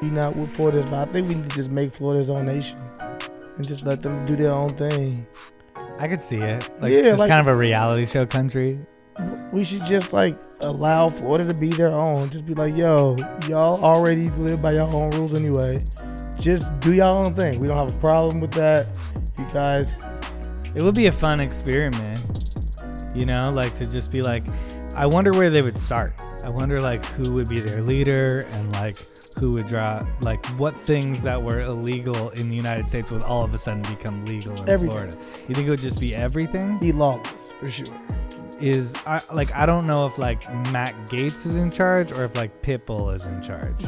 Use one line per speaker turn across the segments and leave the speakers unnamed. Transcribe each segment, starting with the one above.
Not with Florida's, but I think we need to just make Florida's own nation and just let them do their own thing.
I could see it. Like,
Yeah,
just
like-
kind of a reality show country.
We should just like allow Florida to be their own. Just be like, yo, y'all already live by your own rules anyway. Just do your own thing. We don't have a problem with that. You guys.
It would be a fun experiment, you know, like to just be like, I wonder where they would start. I wonder like who would be their leader and like who would draw, like what things that were illegal in the United States would all of a sudden become legal in
Everything.
Florida. You think it would just be everything?
Be lawless for sure.
I don't know if like Matt Gaetz is in charge or if like Pitbull is in charge.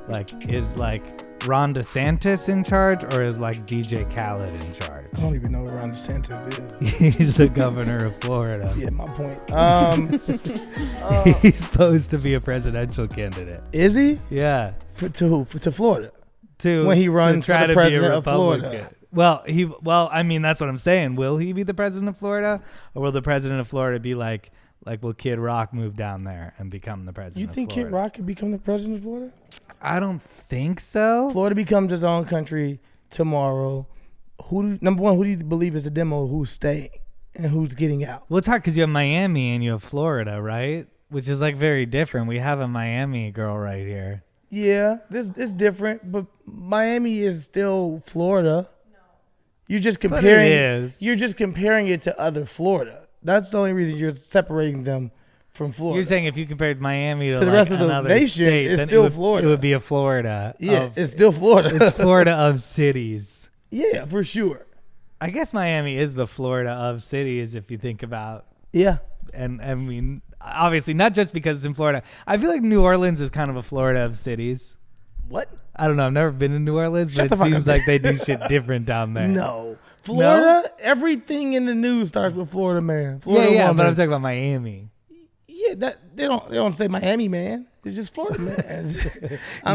Like is like Ron DeSantis in charge or is like DJ Khaled in charge?
I don't even know what Ron DeSantis is.
He's the governor of Florida.
Yeah, my point.
He's supposed to be a presidential candidate.
Is he?
Yeah.
To who? To Florida.
When
he runs for the president of Florida.
Well, I mean, that's what I'm saying. Will he be the president of Florida, or will the president of Florida be like, will Kid Rock move down there and become the president?
You think
of Florida?
Kid Rock could become the president of Florida?
I don't think so.
Florida becomes its own country tomorrow. Number one, who do you believe is a demo? Who's staying and who's getting out?
Well, it's hard because you have Miami and you have Florida, right? Which is like very different. We have a Miami girl right here.
Yeah, it's different, but Miami is still Florida. You're just comparing. You're just comparing it to other Florida. That's the only reason you're separating them from Florida.
You're saying if you compared Miami to
the
like
rest of the
another
nation,
state,
it's
then
still
it would,
Florida.
It would be a Florida.
Yeah, it's still Florida.
It's Florida of cities.
Yeah, for sure.
I guess Miami is the Florida of cities if you think about.
Yeah.
And I mean, obviously not just because it's in Florida. I feel like New Orleans is kind of a Florida of cities.
What?
I don't know. I've never been in New Orleans, but it seems like they do shit different down there.
No. Florida, everything in the news starts with Florida man. Florida
yeah,
woman.
but I'm talking about Miami.
Yeah, that they don't say Miami man. It's just Florida man.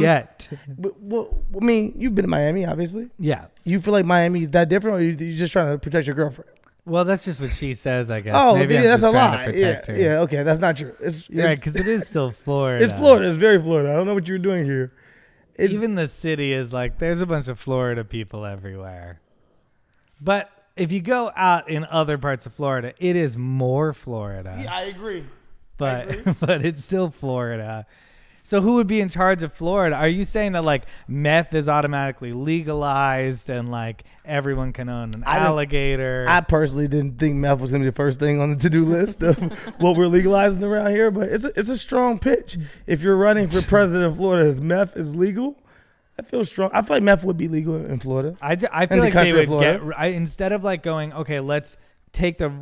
Yet.
Well, I mean, you've been to Miami, obviously.
Yeah.
You feel like Miami is that different, or you just trying to protect your girlfriend?
Well, that's just what she says, I guess.
Oh,
maybe
yeah,
I'm
that's
just
a
trying
lie.
to protect her.
Yeah, okay, that's not true.
You're right, because it is still Florida.
It's Florida. It's very Florida. I don't know what you're doing here.
Even the city is like, there's a bunch of Florida people everywhere. But if you go out in other parts of Florida, it is more Florida.
Yeah, I agree.
But it's still Florida. So who would be in charge of Florida? Are you saying that like meth is automatically legalized and like everyone can own an alligator?
I personally didn't think meth was going to be the first thing on the to-do list of what we're legalizing around here, but it's a strong pitch. If you're running for president of Florida, as meth is legal, I feel strong. I feel like meth would be legal in Florida.
I feel like they would instead of like going, okay, let's take the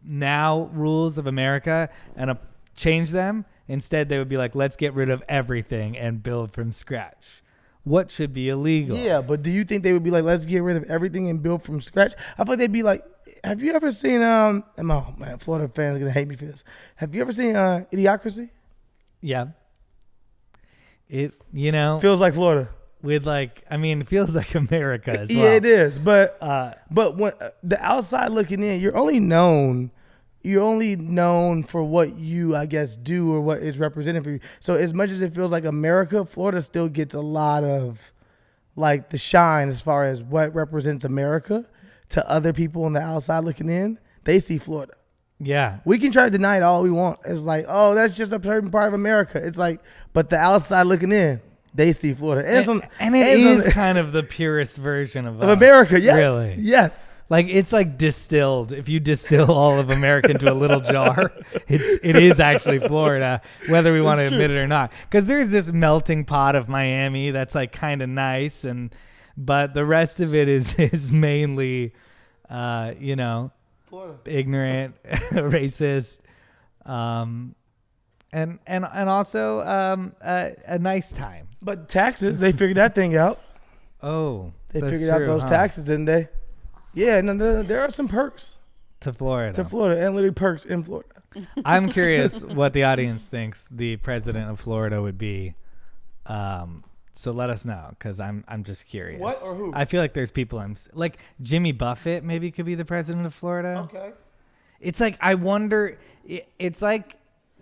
now rules of America and change them. Instead, they would be like, let's get rid of everything and build from scratch. What should be illegal?
Yeah, but do you think they would be like, let's get rid of everything and build from scratch? I feel like they'd be like, have you ever seen, oh man, Florida fans are going to hate me for this. Have you ever seen Idiocracy?
Yeah. It,
feels like Florida.
With like, I mean, it feels like America as well.
Yeah, it is. But when the outside looking in, you're only known for what you, I guess, do or what is represented for you. So as much as it feels like America, Florida still gets a lot of like the shine as far as what represents America to other people on the outside looking in. They see Florida.
Yeah.
We can try to deny it all we want. It's like, oh, that's just a certain part of America. It's like, but the outside looking in, they see Florida.
And it is kind of the purest version of
America. Yes.
Really.
Yes.
Like it's like distilled. If you distill all of America into a little jar, it is actually Florida, whether we want to admit it or not. Because there's this melting pot of Miami that's like kind of nice, but the rest of it is mainly, Florida. Ignorant, racist, and also a nice time.
But taxes, they figured that thing out.
Oh,
they figured out those taxes, didn't they? Yeah, no, there are some perks
to Florida.
And literally perks in Florida.
I'm curious what the audience thinks the president of Florida would be. So let us know, because I'm just curious.
What or who?
I feel like there's people like Jimmy Buffett maybe could be the president of Florida.
Okay.
It's like, I wonder, it's like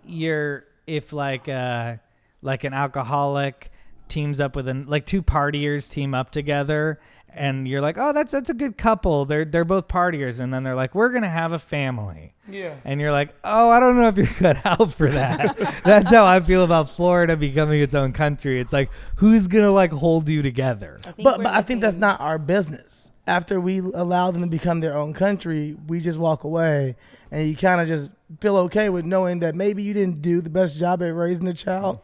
if like an alcoholic teams up with like two partiers team up together, and you're like, oh, that's a good couple. They're both partiers, and then they're like, we're gonna have a family.
Yeah.
And you're like, oh, I don't know if you're cut out for that. That's how I feel about Florida becoming its own country. It's like, who's gonna like hold you together?
But I think that's not our business. After we allow them to become their own country, we just walk away, and you kind of just feel okay with knowing that maybe you didn't do the best job at raising a child,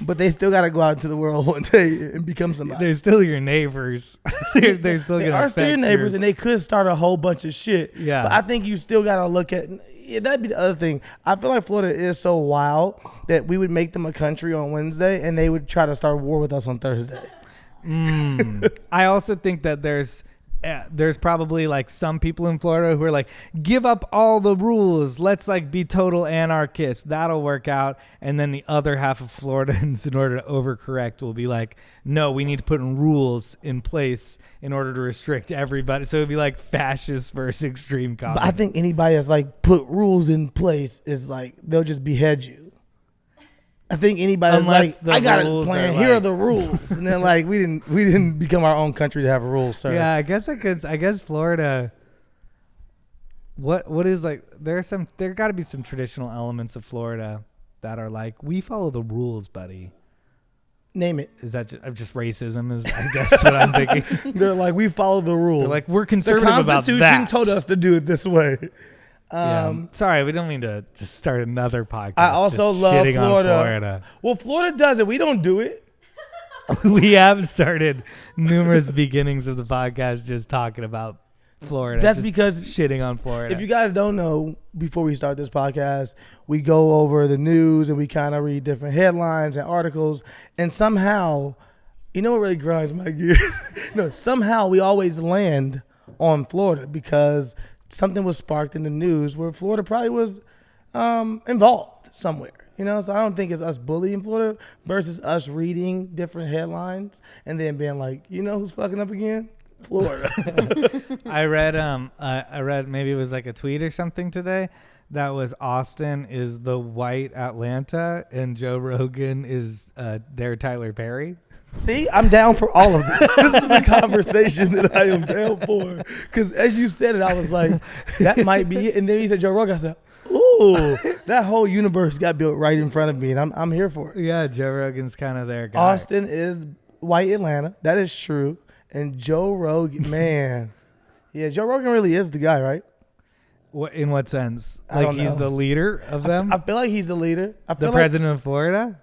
but they still got to go out into the world one day and become somebody.
They're still your neighbors. they're still
They
gonna
are still your
affect
neighbors, and they could start a whole bunch of shit.
Yeah.
But I think you still got to look at, that'd be the other thing. I feel like Florida is so wild that we would make them a country on Wednesday, and they would try to start war with us on Thursday.
I also think that there's probably like some people in Florida who are like, give up all the rules. Let's like be total anarchists. That'll work out. And then the other half of Floridans, in order to overcorrect, will be like, no, we need to put rules in place in order to restrict everybody. So it'd be like fascist versus extreme comedy.
But I think anybody that's like put rules in place is like, they'll just behead you. I think anybody that's like, I got a plan. Here are the rules, and then like we didn't become our own country to have rules, sir.
Yeah, I guess Florida. What is like? There got to be some traditional elements of Florida that are like, we follow the rules, buddy.
Name it.
Is that just racism? Is I guess what I'm thinking.
They're like, we follow the rules.
They're like, we're conservative about that.
The Constitution told us to do it this way.
Sorry, we don't mean to just start another podcast.
I also love
Florida.
Well, Florida does it. We don't do it.
We have started numerous beginnings of the podcast just talking about Florida.
That's because
shitting on Florida.
If you guys don't know, before we start this podcast, we go over the news and we kind of read different headlines and articles, and somehow, you know what really grinds my gears? No, somehow we always land on Florida because something was sparked in the news where Florida probably was involved somewhere. You know, so I don't think it's us bullying Florida versus us reading different headlines and then being like, you know who's fucking up again? Florida.
I read maybe it was like a tweet or something today that was Austin is the white Atlanta and Joe Rogan is their Tyler Perry.
See, I'm down for all of this. This is a conversation that I am down for. Because as you said it, I was like, that might be it. And then you said Joe Rogan. I said, ooh, that whole universe got built right in front of me, and I'm here for it.
Yeah, Joe Rogan's kind of their guy.
Austin is white Atlanta. That is true. And Joe Rogan, man. Yeah, Joe Rogan really is the guy, right?
What, in what sense?
I don't
Like he's
know.
the leader of them?
I feel like he's the leader.
The president of Florida?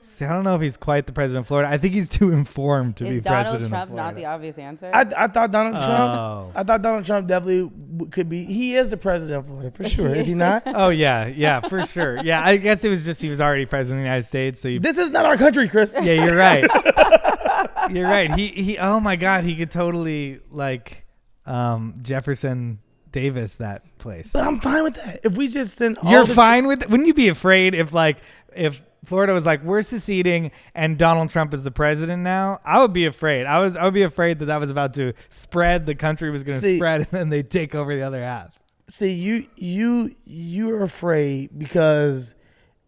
See, I don't know if he's quite the president of Florida. I think he's too informed to be president of Florida.
Is Donald Trump not the obvious answer?
I thought Donald Trump.
Oh.
I thought Donald Trump definitely could be. He is the president of Florida for sure. Is he not?
Oh yeah, for sure. Yeah, I guess it was just he was already president of the United States. So
This is not our country, Chris.
yeah, you're right. You're right. He. Oh my God, he could totally like Jefferson Davis that place.
But I'm fine with that. If we just send all
You're fine with. Wouldn't you be afraid if Florida was like, we're seceding and Donald Trump is the president now? I would be afraid. I would be afraid that was about to spread. The country was going to spread, and then they take over the other half.
See, you're afraid because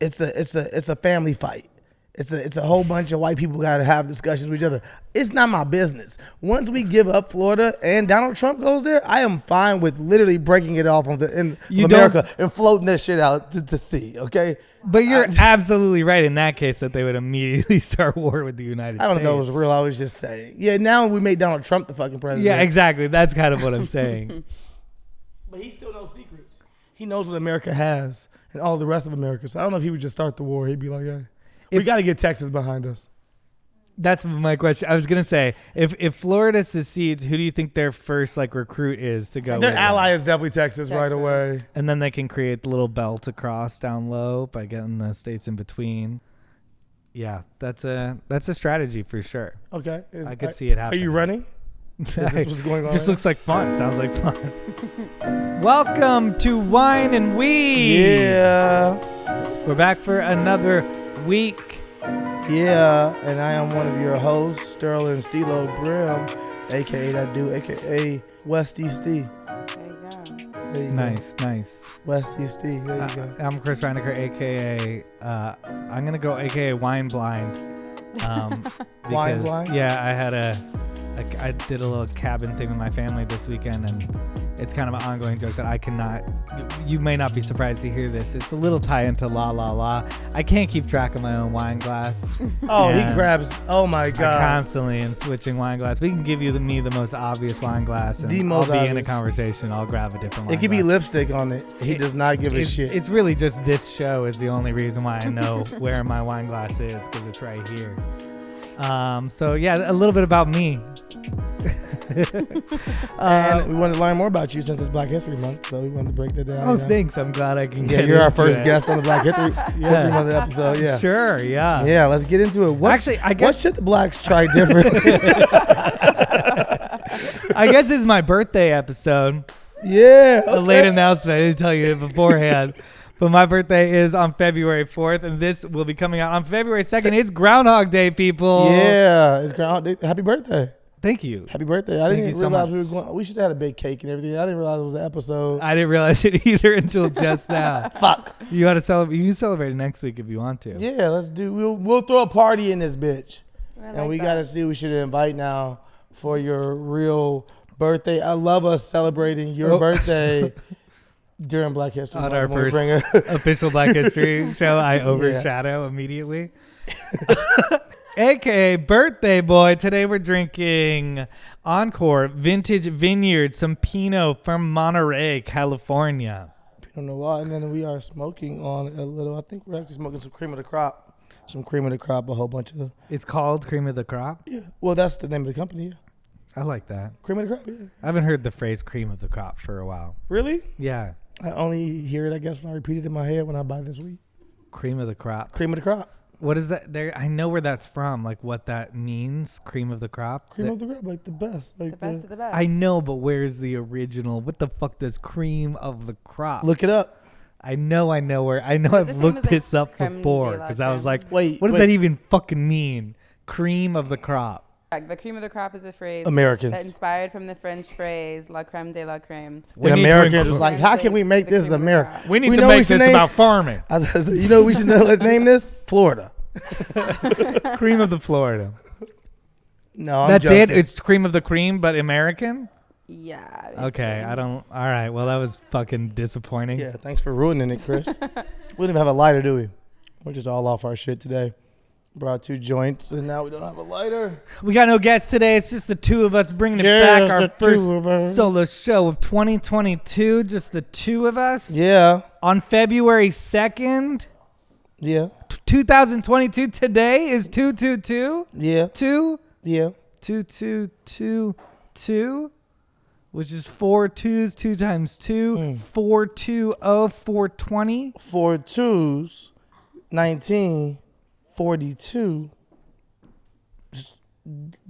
it's a family fight. It's a whole bunch of white people got to have discussions with each other. It's not my business. Once we give up Florida and Donald Trump goes there, I am fine with literally breaking it off of America and floating that shit out to sea. Okay.
But you're absolutely right in that case that they would immediately start war with the United States.
I don't know if it was real. I was just saying. Yeah, now we made Donald Trump the fucking president.
Yeah, exactly. That's kind of what I'm saying.
But he still knows secrets. He knows what America has and all the rest of America. So I don't know if he would just start the war. He'd be like, hey, we got to get Texas behind us.
That's my question. I was going to say, if Florida secedes, who do you think their first like recruit is to go
Their
with
ally
them?
is definitely Texas right away.
And then they can create the little belt across down low by getting the states in between. Yeah, that's a strategy for sure.
Okay.
I could see it happening.
Are you running? Is this what's going on?
Just looks like fun. Sounds like fun. Welcome to Wine and Weed.
Yeah.
We're back for another week.
Yeah, and I am one of your hosts, Sterling Steelo Brim, aka that dude, aka Westy Steve.
There you go.
There you
Nice.
Westy Steve. There you go.
I'm Chris Reinacher, aka I'm gonna go aka Wine Blind.
Wine Blind?
Yeah, I did a little cabin thing with my family this weekend, and it's kind of an ongoing joke that I cannot. You may not be surprised to hear this. It's a little tie into La La La. I can't keep track of my own wine glass.
Oh, he grabs. Oh my God.
I constantly am switching wine glass. We can give you me the most obvious wine glass, and
The most
I'll be in a
obvious.
conversation. I'll grab a different wine
It could
glass.
be lipstick on it. He does not give a shit.
It's really just this show is the only reason why I know where my wine glass is, because it's right here. So yeah, a little bit about me.
And we wanted to learn more about you since it's Black History Month, so we wanted to break that down.
Oh,
you know?
thanks. I'm glad I can
Yeah,
get
you're our
into
first
it.
guest on the Black History Month episode. Yeah.
Sure, yeah.
Yeah, let's get into it.
Actually, I
what
guess
should the blacks try different?
I guess this is my birthday episode.
Yeah.
A late announcement. I didn't tell you it beforehand. But my birthday is on February 4th, and this will be coming out on February 2nd. It's Groundhog Day, people.
Yeah, it's Groundhog Day. Happy birthday.
Thank you.
Happy birthday. I
Thank
didn't
you so
realize
much.
we should have had a big cake and everything. I didn't realize it was an episode.
I didn't realize it either until just now.
Fuck.
You got to celebrate. You can celebrate it next week if you want to.
Yeah, let's do. We'll throw a party in this bitch.
I
And we
like
got to
that.
see who we should invite now for your real birthday. I love us celebrating your birthday during Black History
On
Month
our
when we
first
bring
official Black History show, I overshadow immediately. AKA Birthday Boy. Today we're drinking Encore Vintage Vineyard, some Pinot from Monterey, California.
Pinot Noir, and then we are smoking on a little. I think we're actually smoking some cream of the crop. Some cream of the crop, a whole bunch of.
It's called Cream of the Crop.
Yeah. Well, that's the name of the company. Yeah.
I like that.
Cream of the crop. Yeah.
I haven't heard the phrase cream of the crop for a while.
Really?
Yeah.
I only hear it, I guess, when I repeat it in my head when I buy this week.
Cream of the crop.
Cream of the crop.
What is that? There, I know where that's from, like what that means. Cream of the crop.
Cream of the crop, like the best. Like
The best of the best.
I know, but where's the original? What the fuck does cream of the crop?
Look it up.
I know where. I know
the
I've
same
looked
as, like,
this up
creme
before
de la
because I was
creme.
like,
Wait.
what does that even fucking mean? Cream of the crop.
The cream of the crop is a phrase that
Americans.
inspired from the French phrase "la crème de la crème."
We
And
need to
Americans
include-
was like, how can we make
The
this
cream of the
America?
crop.
we need
we
to
know we
make
should
this
name-
about farming.
You know, we should name this Florida.
Cream of the Florida.
No, I'm
That's
joking.
it. It's cream of the cream, but American.
Yeah.
Okay, I don't. All right. Well, that was fucking disappointing.
Yeah, thanks for ruining it, Chris. We didn't even have a lighter, do we? We're just all off our shit today. Brought 2 joints, and now we don't have a lighter.
We got no guests today. It's just the two of us bringing it
Just
back. Our
the two of us.
first solo show of 2022. Just the two of us.
Yeah,
On February 2nd,
yeah,
2022. Today is 222.
yeah,
2
yeah.
2222, which is 4 2s, 2 times 2,
Mm.
420, 420.
4 2s, 1942.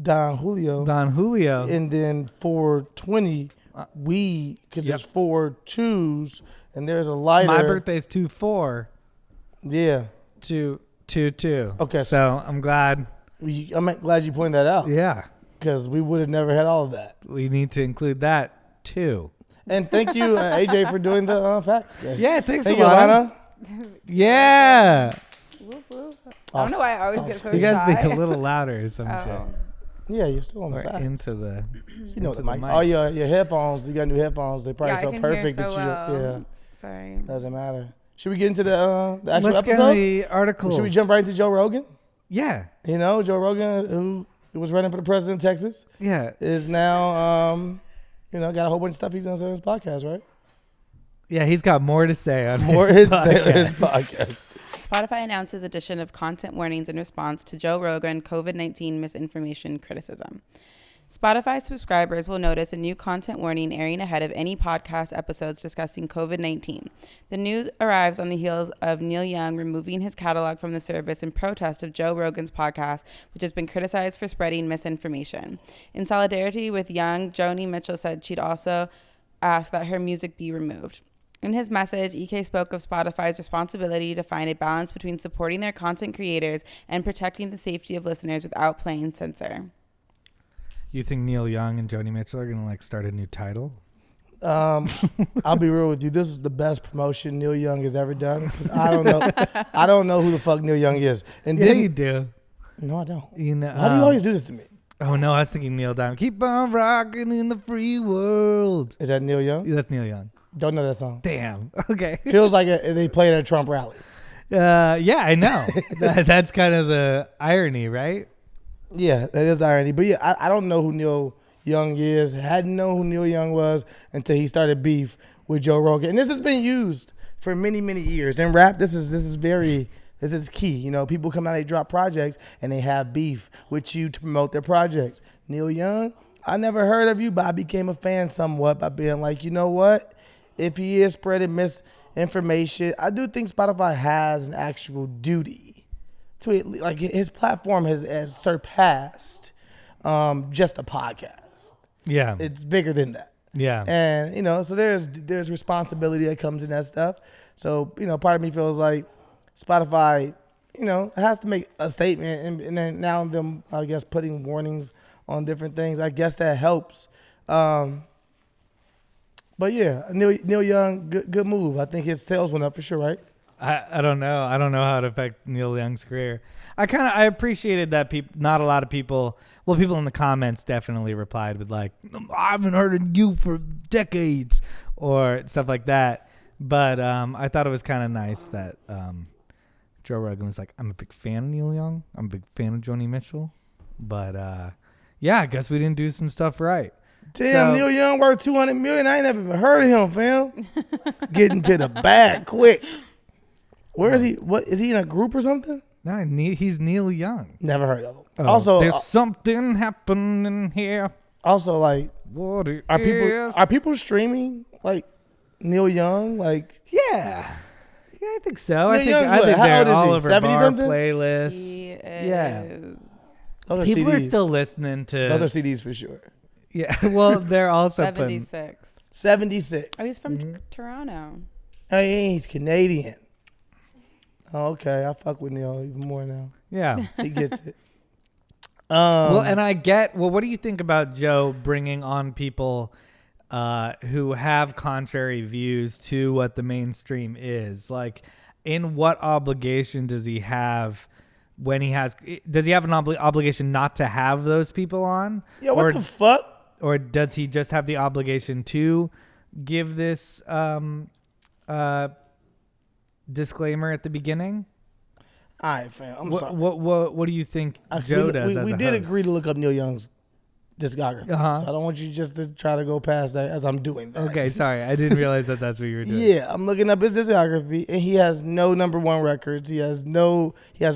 Don Julio.
Don Julio.
And then 420 weed, because
Yep.
there's 4 2s, and there's a lighter.
My birthday's 2/4.
Yeah.
2/2/2.
Okay.
So I'm glad.
I'm glad you pointed that out,
Yeah.
because we would have never had all of that.
We need to include that too.
And thank you, AJ, for doing the facts. today.
Yeah. Thanks
Thank
a
you,
lot.
Alana.
Yeah.
Whoop, whoop. I don't know why I always get so
You guys
shy.
be a little louder or some
Oh.
Yeah, you're still on
shit.
the
Or
facts.
into the.
You know
into
the mic. Oh, your headphones. You got new headphones. They probably
Yeah, I
so
can
perfect
hear
that
so
you.
well.
Yeah,
Sorry.
doesn't matter. Should we get into the actual
Let's get
episode?
the articles.
Should we jump right into Joe Rogan?
Yeah.
You know, Joe Rogan, who was running for the president of Texas,
Yeah.
is now, got a whole bunch of stuff he's going to say on his podcast, right?
Yeah. He's got more to say on
More
his
is say on his
podcast.
podcast.
Spotify announces addition of content warnings in response to Joe Rogan COVID-19 misinformation criticism. Spotify subscribers will notice a new content warning airing ahead of any podcast episodes discussing COVID-19. The news arrives on the heels of Niel Young removing his catalog from the service in protest of Joe Rogan's podcast, which has been criticized for spreading misinformation. In solidarity with Young, Joni Mitchell said she'd also ask that her music be removed. In his message, EK spoke of Spotify's responsibility to find a balance between supporting their content creators and protecting the safety of listeners without playing censor.
You think Niel Young and Joni Mitchell are going to like start a new title?
I'll be real with you. This is the best promotion Niel Young has ever done. 'Cause I don't know who the fuck Niel Young is. And
Yeah,
then
you do.
no, I don't.
You know,
Why do you always do this to me?
Oh no, I was thinking Neil Diamond. Keep on rocking in the free world.
Is that Niel Young?
Yeah, that's Neil Young.
Don't know that song.
Damn. Okay.
Feels like they played at a Trump rally.
Yeah, I know. That's kind of the irony, right?
Yeah, that is irony. But yeah, I don't know who Neil Young is. Hadn't known who Neil Young was until he started beef with Joe Rogan. And this has been used for many, many years. In rap, this is key. You know, people come out, they drop projects, and they have beef with you to promote their projects. Neil Young, I never heard of you, but I became a fan somewhat by being like, you know what? If he is spreading misinformation, I do think Spotify has an actual duty to it. Like his platform has surpassed just a podcast.
Yeah.
It's bigger than that.
Yeah.
And, you know, so there's responsibility that comes in that stuff. So, you know, part of me feels like Spotify, you know, has to make a statement, and then now them, I guess, putting warnings on different things. I guess that helps. But yeah, Neil Young, good move. I think his sales went up for sure, right?
I don't know. I don't know how it affected Neil Young's career. I appreciated that not a lot of people, well, people in the comments definitely replied with like, I haven't heard of you for decades or stuff like that. But I thought it was kind of nice that Joe Rogan was like, I'm a big fan of Neil Young. I'm a big fan of Joni Mitchell. But yeah, I guess we didn't do some stuff right.
Damn, Neil Young worth $200 million. I ain't never even heard of him, fam. Getting to the bag quick. Where is he? What is he in a group or something?
No, he's Neil Young.
Never heard of him.
Oh,
Also,
there's something happening here.
Also, like,
What it
are people streaming like Neil Young? Like,
yeah, I think so.
Neil
I think
Young's
they're
how old is
all
he?
over
70
bar
something?
playlists.
He
Yeah.
is-
those are
People are
CDs.
still listening to.
Those are CDs for sure.
Yeah, well, they're also putting.
76.
76.
Oh, he's from Toronto.
Oh, yeah, he's Canadian. Oh, okay. I fuck with Neil even more now.
Yeah.
He gets it.
Well, and I get. Well, what do you think about Joe bringing on people who have contrary views to what the mainstream is? Like, in what obligation does he have? When he has, does he have an obligation not to have those people on?
Yeah, what the fuck?
Or does he just have the obligation to give this disclaimer at the beginner?
All right, fam. I'm sorry.
What do you think Joe does?
We did agree to look up Neil Young's discography.
Uh-huh.
So I don't want you just to try to go past that as I'm doing that.
Okay, sorry. I didn't realize that's what you were doing.
Yeah, I'm looking up his discography, and he has no number one records. He has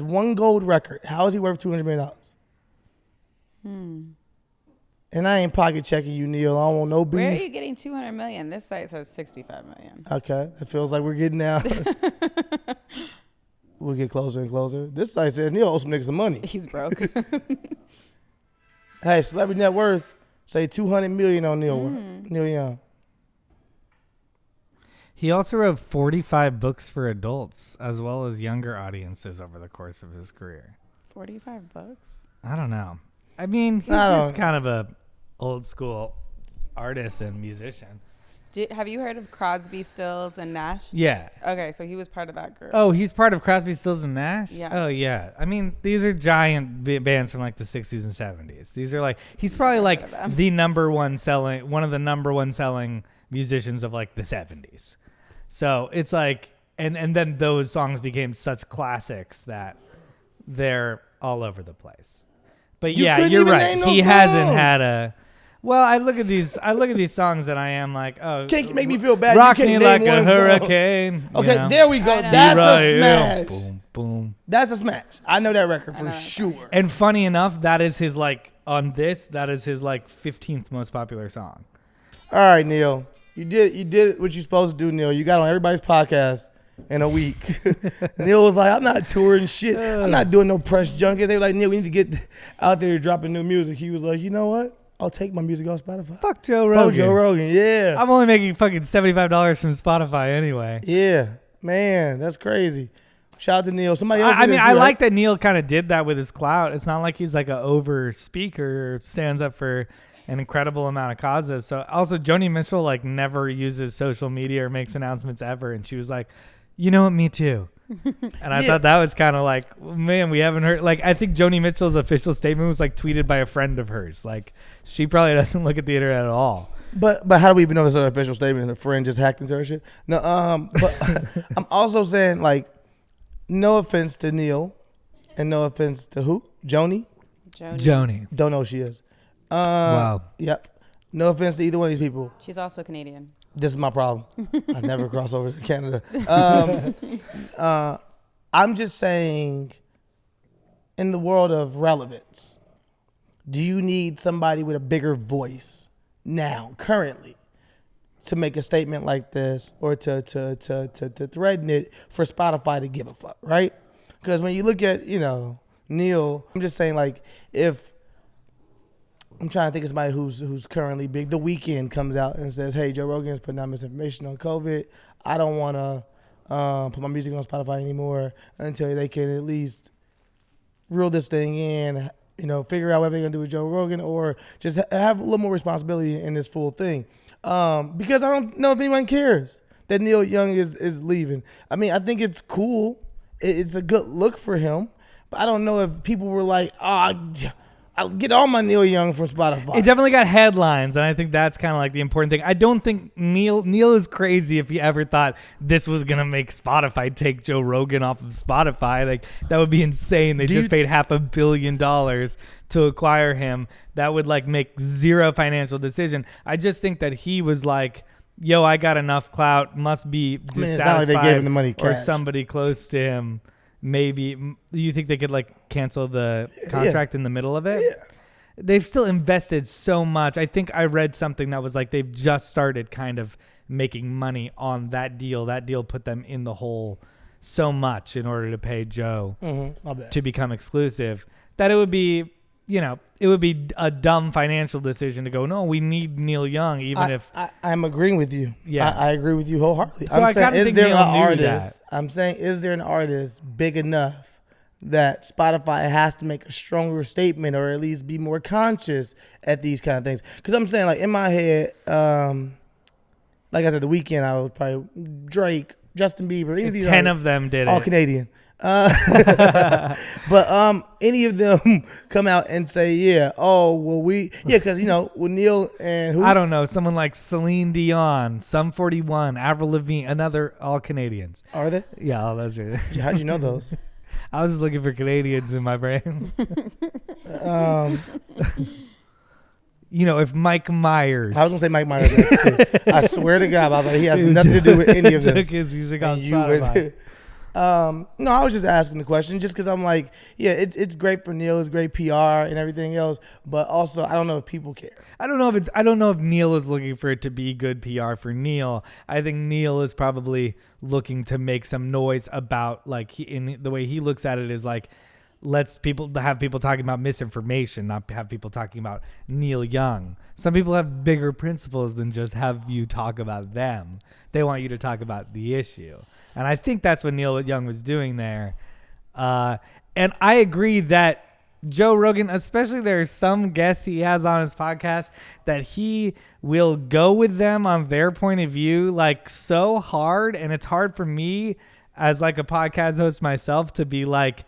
one gold record. How is he worth $200 million? And I ain't pocket checking you, Neil. I don't want no beef.
Where are you getting 200 million? This site says 65 million.
Okay, it feels like we're getting out. We'll get closer and closer. This site says Neil owes some niggas some money.
He's broke.
Hey, celebrity net worth, say $200 million on Neil Young.
He also wrote 45 books for adults as well as younger audiences over the course of his career.
45 bucks?
I don't know. I mean, he's just kind of a old school artist and musician.
Have you heard of Crosby, Stills, and Nash?
Yeah.
Okay, so he was part of that group.
Oh, he's part of Crosby, Stills, and Nash?
Yeah.
Oh, yeah. I mean, these are giant bands from like the 60s and 70s. These are like, he's probably like one of the number one selling musicians of like the 70s. So it's like, and then those songs became such classics that they're all over the place. But
You
yeah,
couldn't
you're
even
right.
name
He
those
hasn't
songs.
had a. Well, I look at these songs and I am like, oh,
Can't you make me feel bad?
Rock
You
me
can't
like
name
a
one song.
hurricane. you
Okay,
know?
there we go.
I know.
That's
Here I
a
am.
smash.
Boom, boom.
That's a smash. I know that record for sure.
And funny enough, that is his like 15th most popular song.
All right, Neil. You did what you're supposed to do, Neil. You got on everybody's podcast in a week. Neil was like, I'm not touring shit. I'm not doing no press junkets. They were like, Neil, we need to get out there dropping new music. He was like, you know what? I'll take my music off Spotify.
Fuck Joe Rogan.
Fuck Joe Rogan, yeah.
I'm only making fucking $75 from Spotify anyway.
Yeah, man, that's crazy. Shout out to Niel. Somebody else.
I like that Niel kind of did that with his clout. It's not like he's like an over speaker or stands up for an incredible amount of causes. So also Joni Mitchell like never uses social media or makes announcements ever, and she was like, you know what, me too. And I thought that was kind of like, man, we haven't heard. Like, I think Joni Mitchell's official statement was like tweeted by a friend of hers. Like, she probably doesn't look at the internet at all.
But how do we even know it's an official statement and a friend just hacked into her shit? No, but I'm also saying, like, no offense to Niel and no offense to who? Joni?
Joni.
Don't know who she is.
Wow.
Yep. No offense to either one of these people.
She's also Canadian.
This is my problem. I never cross over to Canada. I'm just saying, in the world of relevance, do you need somebody with a bigger voice now, currently, to make a statement like this or to threaten it for Spotify to give a fuck, right? Because when you look at, Niel, I'm just saying, like, if I'm trying to think of somebody who's currently big. The Weeknd comes out and says, hey, Joe Rogan's putting out misinformation on COVID. I don't want to put my music on Spotify anymore until they can at least reel this thing in, figure out what they're going to do with Joe Rogan or just have a little more responsibility in this full thing. Because I don't know if anyone cares that Niel Young is leaving. I mean, I think it's cool. It's a good look for him. But I don't know if people were like, I'll get all my Niel Young from Spotify.
It definitely got headlines, and I think that's kind of like the important thing. I don't think Niel is crazy if he ever thought this was going to make Spotify take Joe Rogan off of Spotify. Like, that would be insane. They just paid $500 million to acquire him. That would, like, make zero financial decision. I just think that he was like, yo, I got enough clout, must be dissatisfied,
it's not like they gave him the money
or
cash.
somebody close to him. Maybe you think they could like cancel the contract in the middle of it?
Yeah.
They've still invested so much. I think I read something that was like they've just started kind of making money on that deal. That deal put them in the hole so much in order to pay Joe to become exclusive that it would be, it would be a dumb financial decision to go, no, we need Niel Young,
I'm agreeing with you.
Yeah.
I agree with you wholeheartedly.
So I kind of think Niel knew that.
I'm saying, is there an artist big enough that Spotify has to make a stronger statement or at least be more conscious at these kind of things? Because I'm saying, like, in my head, like I said, The Weeknd, I was probably Drake, Justin Bieber. Any of these
10 of them did
all
it.
Canadian. But any of them come out and say, because with Niel and who?
I don't know, someone like Celine Dion, Sum 41, Avril Lavigne, another all Canadians.
Are they?
Yeah, that's right.
How'd you know those?
I was just looking for Canadians in my brain. If Mike Myers.
I was gonna say Mike Myers too. I swear to God, I was like, he has nothing to do with any of this.
Took his music on Spotify.
No, I was just asking the question just because I'm like, it's great for Niel, it's great PR and everything else, but also I don't know if people care. I don't
know if Niel is looking for it to be good PR for Niel. I think Niel is probably looking to make some noise about, like, in the way he looks at it is like, let's have people talking about misinformation, not have people talking about Niel Young. Some people have bigger principles than just have you talk about them. They want you to talk about the issue. And I think that's what Niel Young was doing there. And I agree that Joe Rogan, especially there's some guests he has on his podcast that he will go with them on their point of view like so hard. And it's hard for me as like a podcast host myself to be like,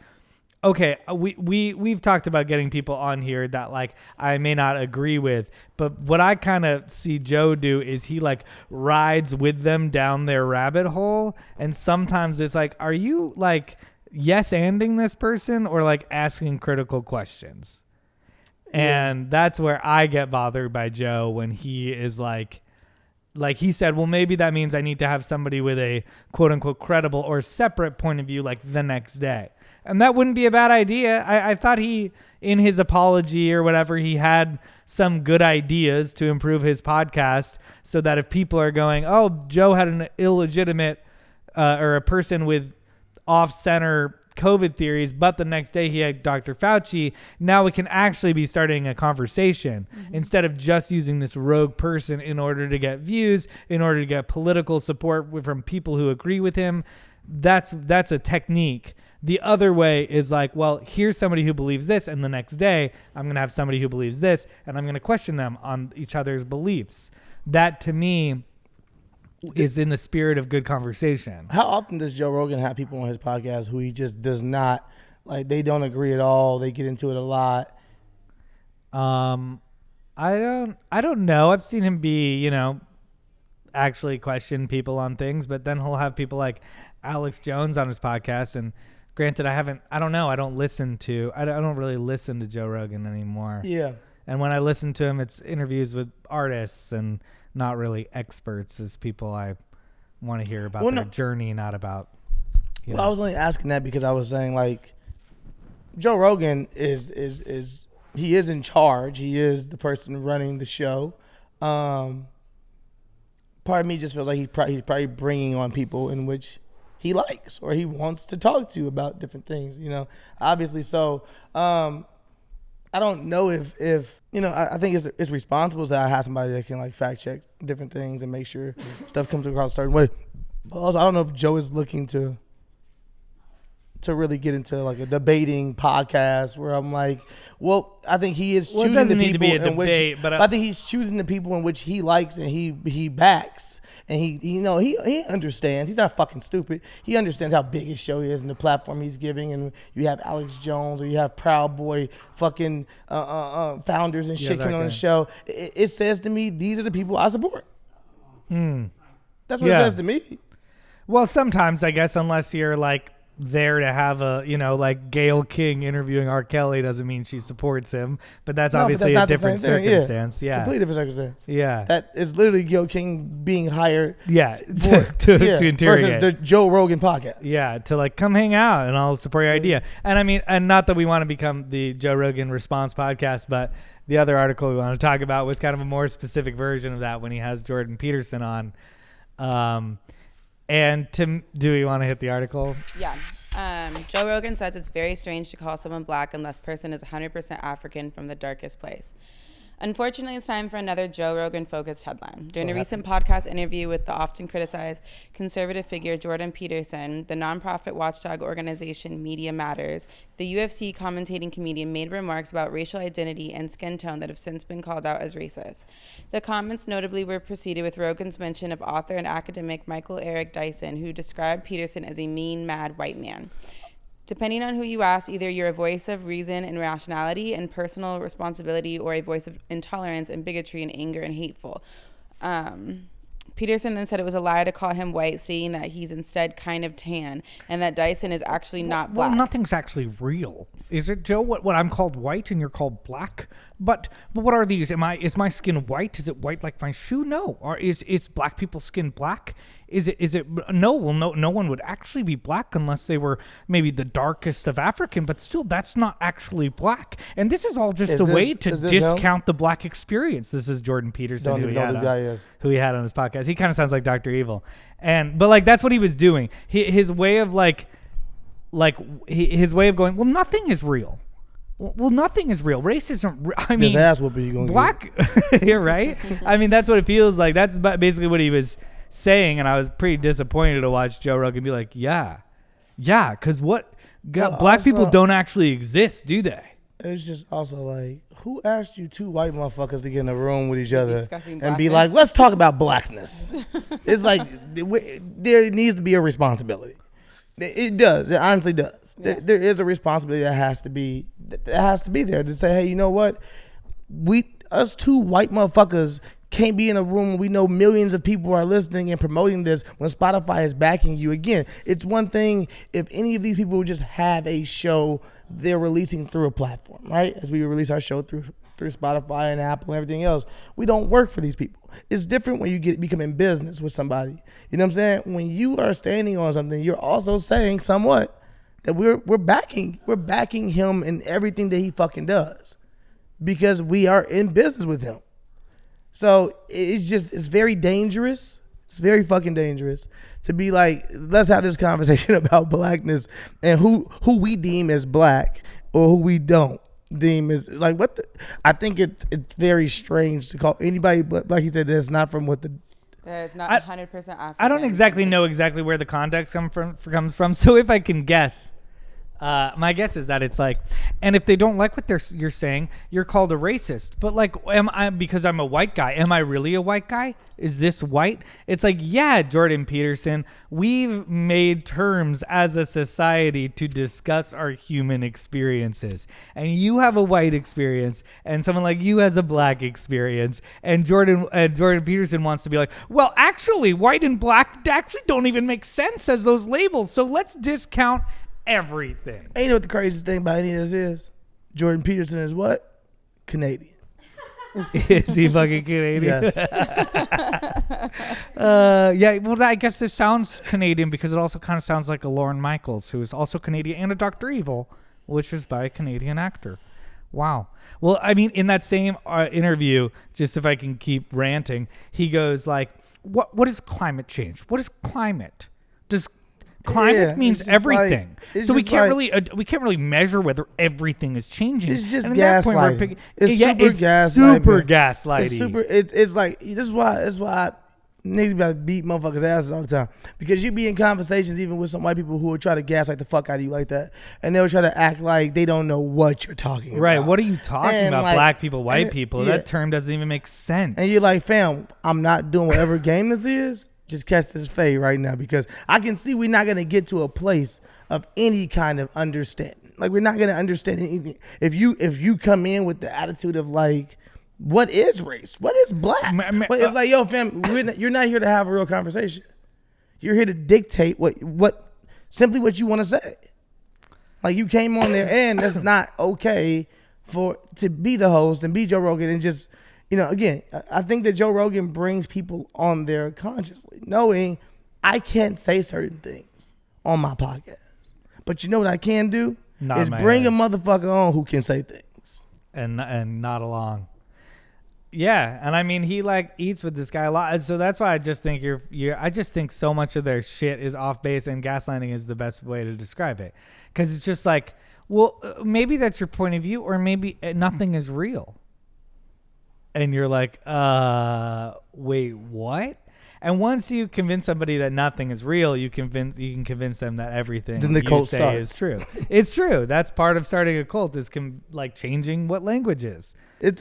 okay, we've talked about getting people on here that like I may not agree with, but what I kind of see Joe do is he like rides with them down their rabbit hole, and sometimes it's like, are you like yes-anding this person or like asking critical questions? Yeah. And that's where I get bothered by Joe when he is like he said, well, maybe that means I need to have somebody with a quote unquote credible or separate point of view like the next day. And that wouldn't be a bad idea. I thought he, in his apology or whatever, he had some good ideas to improve his podcast so that if people are going, oh, Joe had an illegitimate or a person with off-center COVID theories, but the next day he had Dr. Fauci. Now we can actually be starting a conversation instead of just using this rogue person in order to get views, in order to get political support from people who agree with him. That's a technique. The other way is like, well, here's somebody who believes this, and the next day I'm going to have somebody who believes this, and I'm going to question them on each other's beliefs. That, to me, is in the spirit of good conversation.
How often does Joe Rogan have people on his podcast who he just does not, like, they don't agree at all, they get into it a lot?
I don't know. I've seen him be, actually question people on things, but then he'll have people like Alex Jones on his podcast, and granted, I don't really listen to Joe Rogan anymore.
Yeah.
And when I listen to him, it's interviews with artists and not really experts as people I want to hear about their journey, not about,
I was only asking that because I was saying, like, Joe Rogan is he is in charge. He is the person running the show. Part of me just feels like he's probably bringing on people in which he likes or he wants to talk to about different things, obviously. So I don't know if I think it's responsible that I have somebody that can, like, fact check different things and make sure stuff comes across a certain way. But also, I don't know if Joe is looking to really get into, like, a debating podcast where I'm like, well, I think he is choosing the people in which, but I think he's choosing the people in which he likes and he backs, and he understands. He's not fucking stupid. He understands how big his show is and the platform he's giving. And you have Alex Jones or you have Proud Boy fucking founders and shit coming on the show. It says to me, these are the people I support. That's what it says to me.
Well, sometimes, I guess, unless you're, like, there to have a, like Gayle King interviewing R. Kelly doesn't mean she supports him, but that's obviously a different circumstance. Yeah.
Completely different circumstance.
Yeah.
That is literally Gayle King being hired
to interrogate.
Versus the Joe Rogan podcast.
Yeah, to, like, come hang out and I'll support your idea. And I mean, and not that we want to become the Joe Rogan response podcast, but the other article we want to talk about was kind of a more specific version of that when he has Jordan Peterson on. And do we want to hit the article?
Yeah. Joe Rogan says it's very strange to call someone black unless person is 100% African from the darkest place. Unfortunately, it's time for another Joe Rogan-focused headline. During a recent podcast interview with the often criticized conservative figure Jordan Peterson, the nonprofit watchdog organization Media Matters, the UFC commentating comedian made remarks about racial identity and skin tone that have since been called out as racist. The comments notably were preceded with Rogan's mention of author and academic Michael Eric Dyson, who described Peterson as a mean, mad white man. Depending on who you ask, either you're a voice of reason and rationality and personal responsibility or a voice of intolerance and bigotry and anger and hateful. Peterson then said it was a lie to call him white, stating that he's instead kind of tan and that Dyson is actually not black.
Well, nothing's actually real. Is it, Joe? What I'm called white and you're called black? But what are these? Is my skin white? Is it white like my shoe? No. Or is black people's skin black? Is it no? Well, no one would actually be black unless they were maybe the darkest of African, but still that's not actually black. And this is all just a way to discount the black experience. This is Jordan Peterson, who he had on his podcast. He kind of sounds like Dr. Evil. But like that's what he was doing. His way of his way of going, well, nothing is real. Well, nothing is real. Race isn't. I mean,
ass whooping you gonna
black. You're right. I mean, that's what it feels like. That's basically what he was saying, and I was pretty disappointed to watch Joe Rogan be like, yeah, because black people don't actually exist, do they?
It's just also like, who asked you two white motherfuckers to get in a room with each other and be like, let's talk about blackness? It's like there needs to be a responsibility. It does. It honestly does. Yeah. There is a responsibility that has to be there to say, hey, you know what? Us two white motherfuckers can't be in a room. We know millions of people are listening and promoting this when Spotify is backing you. Again, it's one thing if any of these people would just have a show they're releasing through a platform, right? As we release our show through Spotify and Apple and everything else. We don't work for these people. It's different when you become in business with somebody. You know what I'm saying? When you are standing on something, you're also saying somewhat that we're backing him in everything that he fucking does because we are in business with him. So it's very dangerous It's very fucking dangerous to be like, let's have this conversation about blackness and who we deem as black or who we don't deem as like what the, I think it's very strange to call anybody like he said that's not from what the
There's not 100% African.
I don't exactly know exactly where the context comes from. So if I can guess, my guess is that it's like, and if they don't like what you're saying, you're called a racist. But like, am I, because I'm a white guy, am I really a white guy? Is this white? It's like, yeah, Jordan Peterson, we've made terms as a society to discuss our human experiences. And you have a white experience, and someone like you has a black experience. And Jordan Peterson wants to be like, well, actually, white and black actually don't even make sense as those labels. So let's discount everything.
And you know what the craziest thing about any of this is? Jordan Peterson is what? Canadian.
Is he fucking Canadian?
Yes.
Yeah, well, I guess this sounds Canadian because it also kind of sounds like a Lorne Michaels, who is also Canadian, and a Dr. Evil, which is by a Canadian actor. Wow. Well, I mean, in that same interview, just if I can keep ranting, he goes like, what is climate change? What is climate? Does climate means everything, so we can't really measure whether everything is changing.
It's just
and
gaslighting. It's
super gaslighting.
It's super. It's like this is why niggas about to beat motherfuckers' asses all the time, because you be in conversations even with some white people who will try to gaslight the fuck out of you like that, and they'll try to act like they don't know what you're talking about.
Right? What are you talking about?
Like,
black people, white people?
Yeah.
That term doesn't even make sense.
And you're like, fam, I'm not doing whatever game this is. Just catch this fade right now, because I can see we're not going to get to a place of any kind of understanding. Like, we're not going to understand anything. If you come in with the attitude of like, what is race? What is black? It's like, yo, fam, you're not here to have a real conversation. You're here to dictate what simply what you want to say. Like, you came on there, and that's not okay to be the host and be Joe Rogan and just, you know, again, I think that Joe Rogan brings people on there consciously, knowing I can't say certain things on my podcast. But you know what I can do? Is bring a motherfucker on who can say things.
And not along. Yeah, and I mean, he like eats with this guy a lot. So that's why I just think I just think so much of their shit is off base, and gaslighting is the best way to describe it. Because it's just like, well, maybe that's your point of view, or maybe nothing is real. And you're like, wait, what? And once you convince somebody that nothing is real, you can convince them that everything
then the
you
cult
say
starts.
is true. It's true. That's part of starting a cult, is like changing what language is.
It's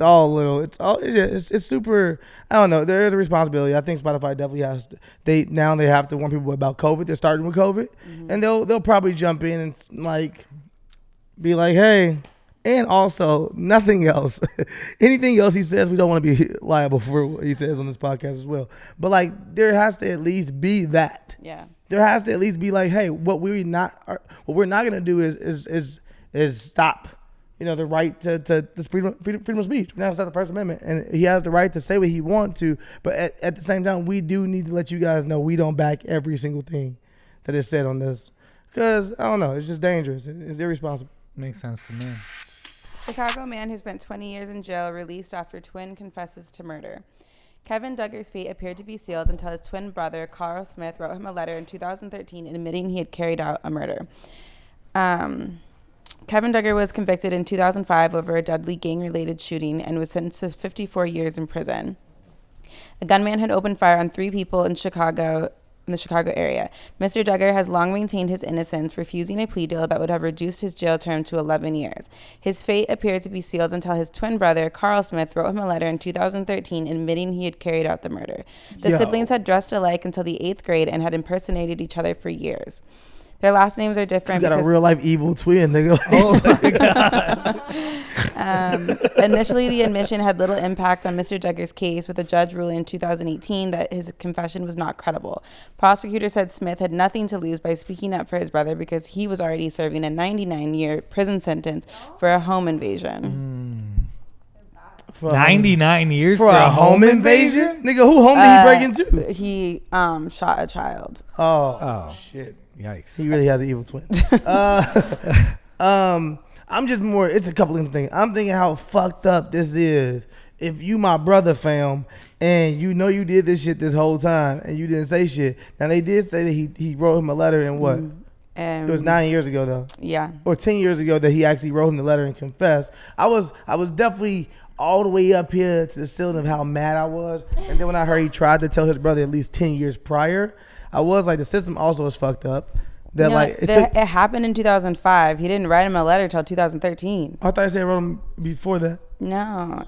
super. I don't know. There is a responsibility. I think Spotify definitely has to. They have to warn people about COVID. They're starting with COVID, and they'll probably jump in and like be like, hey. And also, nothing else. Anything else he says, we don't want to be liable for what he says on this podcast as well. But like, there has to at least be that. Yeah. There has to at least be like, hey, what we're not gonna do is stop, you know, the right to the freedom of speech. Now it's not the First Amendment, and he has the right to say what he wants to. But at the same time, we do need to let you guys know we don't back every single thing that is said on this, because I don't know, it's just dangerous. It's irresponsible.
Makes sense to me.
Chicago man who spent 20 years in jail released after twin confesses to murder. Kevin Duggar's fate appeared to be sealed until his twin brother, Carl Smith, wrote him a letter in 2013 admitting he had carried out a murder. Kevin Duggar was convicted in 2005 over a deadly gang-related shooting and was sentenced to 54 years in prison. A gunman had opened fire on 3 people in the Chicago area. Mr. Duggar has long maintained his innocence, refusing a plea deal that would have reduced his jail term to 11 years. His fate appears to be sealed until his twin brother, Carl Smith, wrote him a letter in 2013 admitting he had carried out the murder. The siblings had dressed alike until the 8th grade and had impersonated each other for years. Their last names are different.
You got a real life evil twin, nigga.
Oh my God.
Initially, the admission had little impact on Mr. Duggar's case, with a judge ruling in 2018 that his confession was not credible. Prosecutors said Smith had nothing to lose by speaking up for his brother because he was already serving a 99-year prison sentence for a home invasion.
99 years
for a home invasion? Nigga, who home did he break into?
He shot a child.
Oh, shit.
Yikes.
He really has an evil twin. I'm just more. It's a couple of things. I'm thinking how fucked up this is. If you my brother, fam, and you know you did this shit this whole time and you didn't say shit. Now they did say that he wrote him a letter and what? It was 9 years ago though.
Yeah.
Or 10 years ago that he actually wrote him the letter and confessed. I was definitely all the way up here to the ceiling of how mad I was. And then when I heard he tried to tell his brother at least 10 years prior, I was like, the system also is fucked up. That
it happened in 2005. He didn't write him a letter till 2013.
I thought I said I wrote him before that.
No.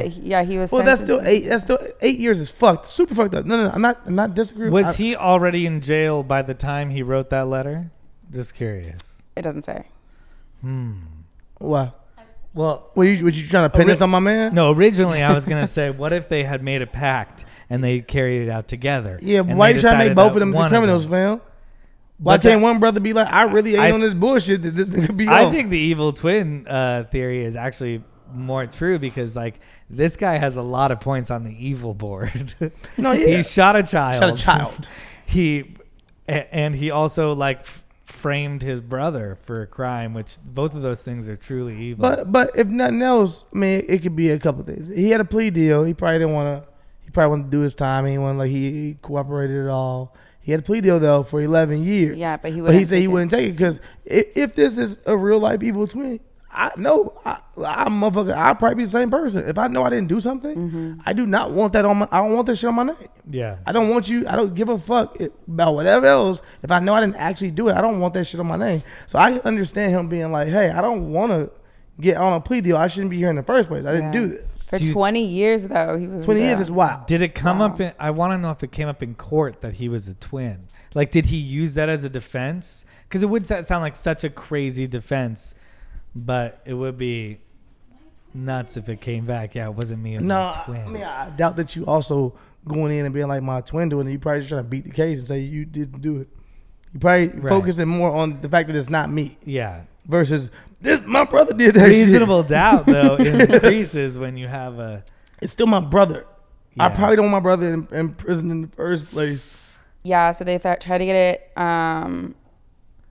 He was.
Well, that's still 8. That's still 8 years is fucked. Super fucked up. No. I'm not disagreeing.
Was he already in jail by the time he wrote that letter? Just curious.
It doesn't say.
Why?
Well,
were you trying to pin this on my man?
No, originally I was gonna say, what if they had made a pact and they carried it out together?
Yeah, but why you trying to make both of them criminals, fam? Why can't one brother be like, I really ain't on this bullshit that this could be on?
I think the evil twin theory is actually more true because like this guy has a lot of points on the evil board.
No, yeah.
He shot a child.
He
also like framed his brother for a crime, which both of those things are truly evil.
But if nothing else, I mean, it could be a couple of things. He had a plea deal. He probably didn't want to. He probably wanted to do his time. He wanted he cooperated at all. He had a plea deal though for 11 years.
Yeah, but
he said he wouldn't take it because if this is a real life evil twin, I'm motherfucker. I'll probably be the same person. If I know I didn't do something, I do not want that on my. I don't want that shit on my name.
Yeah.
I don't want you. I don't give a fuck about whatever else. If I know I didn't actually do it, I don't want that shit on my name. So I can understand him being like, hey, I don't want to get on a plea deal. I shouldn't be here in the first place. I didn't do this.
For 20 years though, he was.
20 years is wild.
Did it come up? I want to know if it came up in court that he was a twin. Like, did he use that as a defense? Because it would sound like such a crazy defense. But it would be nuts if it came back. Yeah, it wasn't me. It was my twin.
I mean, I doubt that you also going in and being like my twin doing it. You probably just trying to beat the case and say you didn't do it. You probably focusing more on the fact that it's not me.
Yeah.
Versus my brother did that.
Reasonable doubt though increases when you have a.
It's still my brother.
Yeah.
I probably don't want my brother in prison in the first place.
Yeah. So they tried to get it.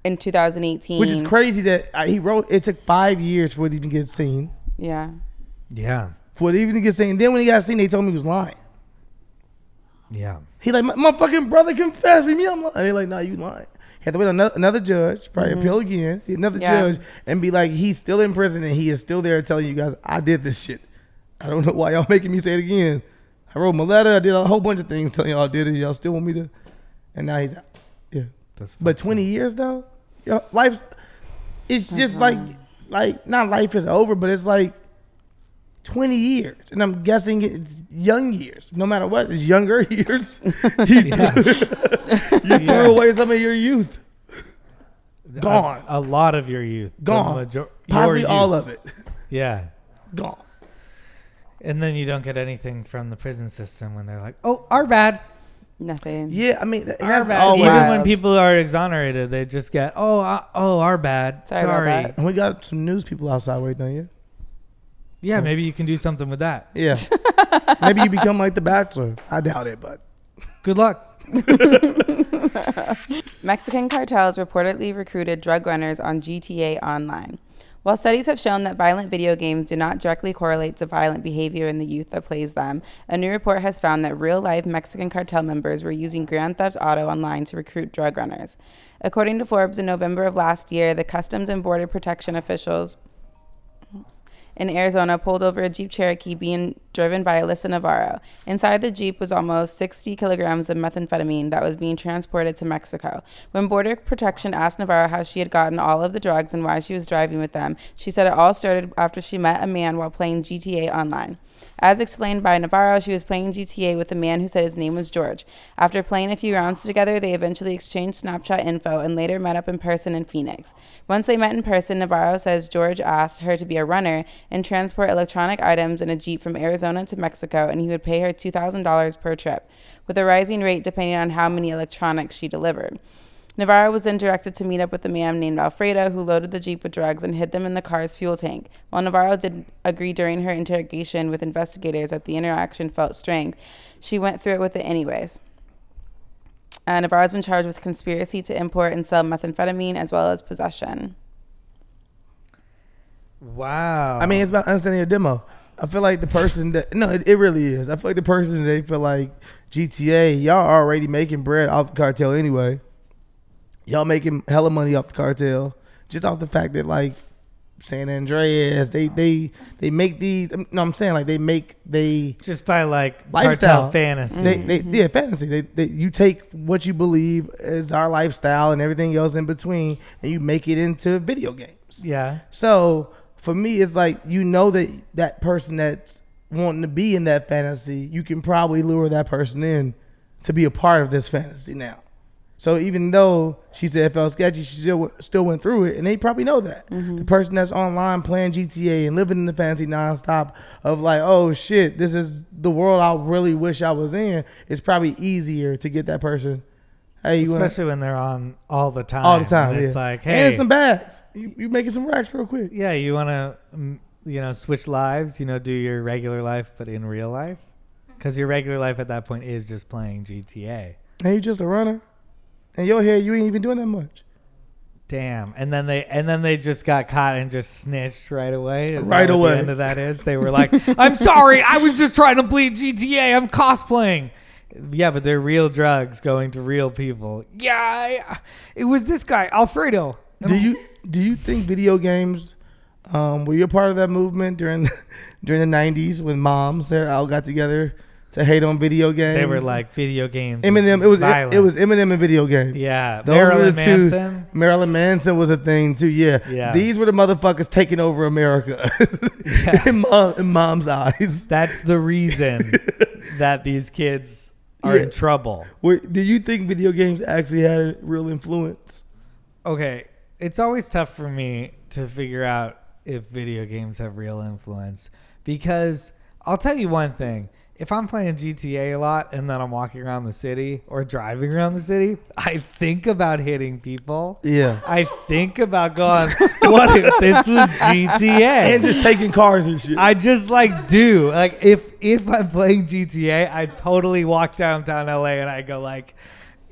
In 2018.
Which is crazy that he wrote, it took 5 years for it to even get seen.
Yeah.
Yeah.
For it even to get seen. Then when he got seen, they told me he was lying.
Yeah.
He like, my fucking brother confessed with me. I'm lying. They like, nah, you lying. He had to wait on another judge, probably appeal again, another judge, and be like, he's still in prison and he is still there telling you guys, I did this shit. I don't know why y'all making me say it again. I wrote my letter. I did a whole bunch of things telling y'all I did it. Y'all still want me to. And now he's out. Yeah. But 20 years though? Life, it's just like not life is over, but it's like 20 years, and I'm guessing it's young years. No matter what, it's younger years. You threw away some of your youth. Gone.
A lot of your youth.
Gone. Possibly all of it.
Yeah.
Gone.
And then you don't get anything from the prison system when they're like, "Oh, our bad."
Nothing.
Yeah, I mean, that's
always, even when people are exonerated, they just get, our bad. Sorry.
And we got some news people outside waiting on you.
Yeah, maybe you can do something with that.
Yeah. Maybe you become like The Bachelor. I doubt it, but
good luck.
Mexican cartels reportedly recruited drug runners on GTA Online. While studies have shown that violent video games do not directly correlate to violent behavior in the youth that plays them, a new report has found that real-life Mexican cartel members were using Grand Theft Auto Online to recruit drug runners. According to Forbes, in November of last year, the Customs and Border Protection officials in Arizona pulled over a Jeep Cherokee being driven by Alyssa Navarro. Inside the Jeep was almost 60 kilograms of methamphetamine that was being transported to Mexico. When Border Protection asked Navarro how she had gotten all of the drugs and why she was driving with them, she said it all started after she met a man while playing GTA Online. As explained by Navarro, she was playing GTA with a man who said his name was George. After playing a few rounds together, they eventually exchanged Snapchat info and later met up in person in Phoenix. Once they met in person, Navarro says George asked her to be a runner and transport electronic items in a Jeep from Arizona to Mexico, and he would pay her $2,000 per trip, with a rising rate depending on how many electronics she delivered. Navarro was then directed to meet up with a man named Alfredo, who loaded the Jeep with drugs and hid them in the car's fuel tank. While Navarro did agree during her interrogation with investigators that the interaction felt strange, she went through it with it anyways. Navarro has been charged with conspiracy to import and sell methamphetamine as well as possession.
Wow.
I mean, it's about understanding your demo. I feel like the person it really is. I feel like the person they feel like GTA, y'all already making bread off the cartel anyway. Y'all making hella money off the cartel just off the fact that like San Andreas, they make these. No, I'm saying like they
just by like
lifestyle
cartel fantasy.
They fantasy. You take what you believe is our lifestyle and everything else in between, and you make it into video games.
Yeah.
So for me, it's like that person that's wanting to be in that fantasy, you can probably lure that person in to be a part of this fantasy now. So even though she said it felt sketchy, she still went through it, and they probably know that. The person that's online playing GTA and living in the fantasy nonstop of like, oh shit, this is the world I really wish I was in. It's probably easier to get that person. Hey,
especially when they're on all the time.
All the time,
It's like, hey,
and it's some bags. You making some racks real quick.
Yeah, you want to, switch lives. Do your regular life, but in real life, because your regular life at that point is just playing GTA.
And you just a runner. And your hair, you ain't even doing that much.
Damn. And then they just got caught and just snitched right away. Is
right
that what
away.
The end of that is they were like, I'm sorry, I was just trying to play GTA. I'm cosplaying. Yeah, but they're real drugs going to real people. Yeah, it was this guy, Alfredo.
Do you think video games were you a part of that movement during the 90s when moms all got together to hate on video games?
They were like, video games.
Eminem. It was Eminem and video games.
Yeah,
those
Marilyn
were the two.
Manson.
Marilyn Manson was a thing too. Yeah. These were the motherfuckers taking over America in mom's eyes.
That's the reason that these kids are in trouble.
Do you think video games actually had a real influence?
Okay, it's always tough for me to figure out if video games have real influence, because I'll tell you one thing. If I'm playing GTA a lot and then I'm walking around the city or driving around the city, I think about hitting people.
Yeah.
I think about going, what if this was GTA?
And just taking cars and shit.
I just do. Like if I'm playing GTA, I totally walk downtown LA and I go like,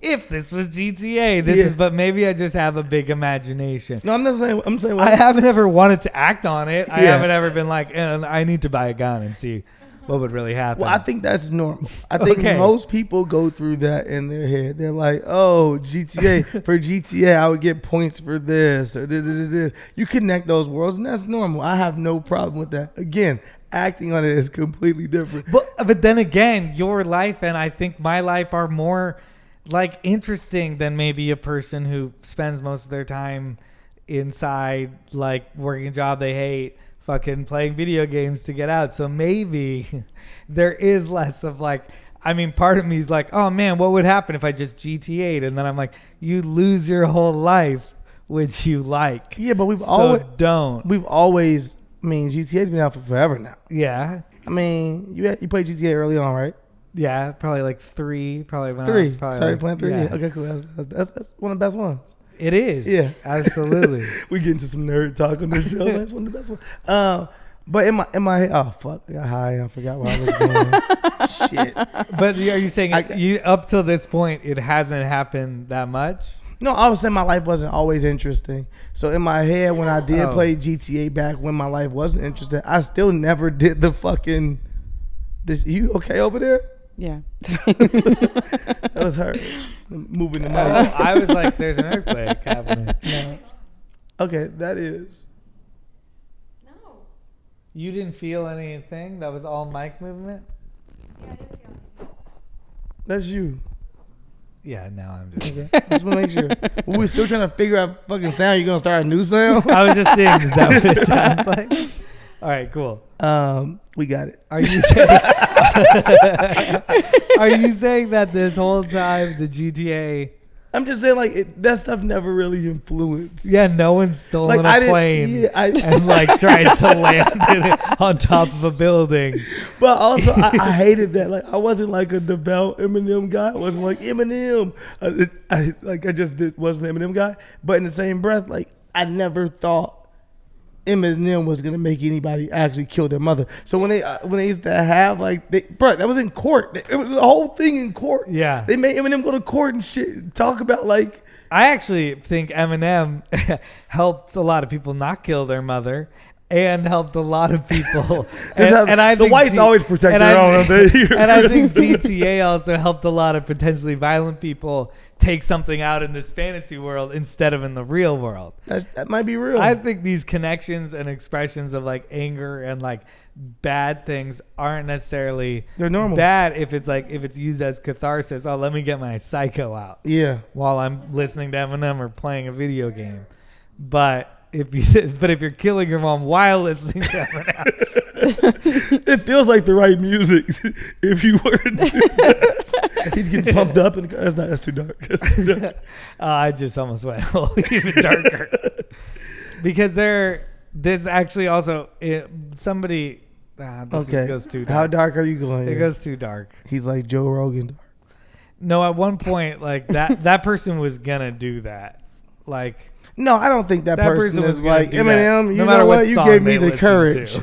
if this was GTA, this is, but maybe I just have a big imagination.
No, I'm not saying, I'm saying.
I haven't ever wanted to act on it. I haven't ever been like, I need to buy a gun and see what would really happen.
Well, I think that's normal. I think most people go through that in their head. They're like, oh, GTA. For GTA, I would get points for this or this. You connect those worlds, and that's normal. I have no problem with that. Again, acting on it is completely different.
But then again, your life and I think my life are more like interesting than maybe a person who spends most of their time inside, like working a job they hate, fucking playing video games to get out. So maybe there is less of like, I mean, part of me is like, oh man, what would happen if I just GTA'd? And then I'm like, you lose your whole life, which you like.
Yeah, but we've
always, I mean, GTA's been out for forever now. Yeah.
I mean, you played GTA early on, right?
Yeah, probably like 3, probably when I
3.
was probably
Started playing 3.
Yeah.
Yeah. Okay, cool. That's one of the best ones.
It is.
Yeah.
Absolutely.
We get into some nerd talk on this show. That's one of the best ones. But in my head, oh fuck, I got high. I forgot where I was going. Shit.
But are you saying you up till this point it hasn't happened that much?
No, I was saying my life wasn't always interesting. So in my head, when I did play GTA back when my life wasn't interesting, I still never did the fucking. You okay over there?
Yeah.
That was her moving the mic.
I was like, there's an earthquake happening.
No. Okay, that is.
No.
You didn't feel anything? That was all mic movement?
Yeah, I didn't feel anything.
That's you.
Yeah, now I'm just.
Okay. Just want to make sure. We're still trying to figure out fucking sound. You gonna start a new sound?
I was just saying, is that what it sounds like? All right, cool.
We got it.
Are you saying that this whole time the GTA?
I'm just saying, like, that stuff never really influenced.
Yeah, no one's stolen a plane and like tried to land it on top of a building.
But also, I hated that. Like, I wasn't like a devout Eminem guy. I wasn't like Eminem. I just wasn't an Eminem guy. But in the same breath, like, I never thought Eminem was gonna make anybody actually kill their mother. So when they used to have that was in court. It was a whole thing in court.
Yeah,
they made Eminem go to court and shit. Talk about like.
I actually think Eminem helped a lot of people not kill their mother, and helped a lot of people. and I
the
think
whites always protect their own.
And I think GTA also helped a lot of potentially violent people take something out in this fantasy world instead of in the real world.
That might be real.
I think these connections and expressions of like anger and like bad things aren't necessarily
they're normal
bad if it's used as catharsis. Oh, let me get my psycho out.
Yeah.
While I'm listening to Eminem or playing a video game. But if you're killing your mom while listening to Eminem,
it feels like the right music. If you were to do that, he's getting pumped up, and that's too dark.
I just almost went even darker because this actually also somebody. Goes too dark.
How dark are you going?
It goes too dark.
He's like Joe Rogan dark.
No, at one point, like that person was gonna do that, like.
No, I don't think that person was like Eminem. You
no
know what? You gave me the courage.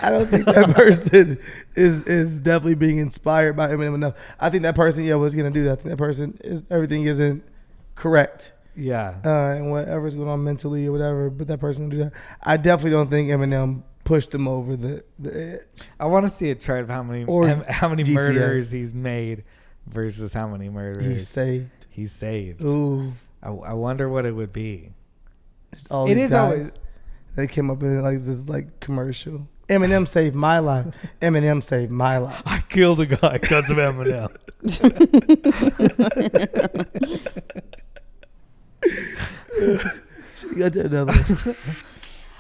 I don't think that person is definitely being inspired by Eminem enough. I think that person, was going to do that. I think that person everything isn't correct.
Yeah.
And whatever's going on mentally or whatever, but that person will do that. I definitely don't think Eminem pushed him over the edge.
I want to see a chart of how many
GTA.
murderers he's made versus how many murderers
he's saved.
Ooh. I wonder what it would be.
It is always. They came up in like this commercial. Eminem saved my life. Eminem saved my life.
I killed a guy because of Eminem.
Got to another one.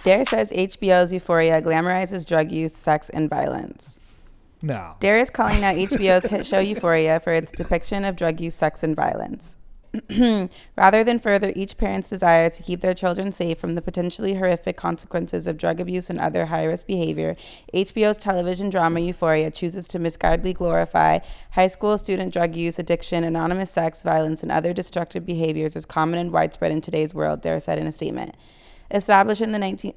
Dare says HBO's Euphoria glamorizes drug use, sex, and violence.
No.
Dare is calling out HBO's hit show Euphoria for its depiction of drug use, sex, and violence. Rather than further each parent's desire to keep their children safe from the potentially horrific consequences of drug abuse and other high-risk behavior, HBO's television drama Euphoria chooses to misguidedly glorify high school student drug use, addiction, anonymous sex, violence, and other destructive behaviors as common and widespread in today's world, Dare said in a statement. Established in the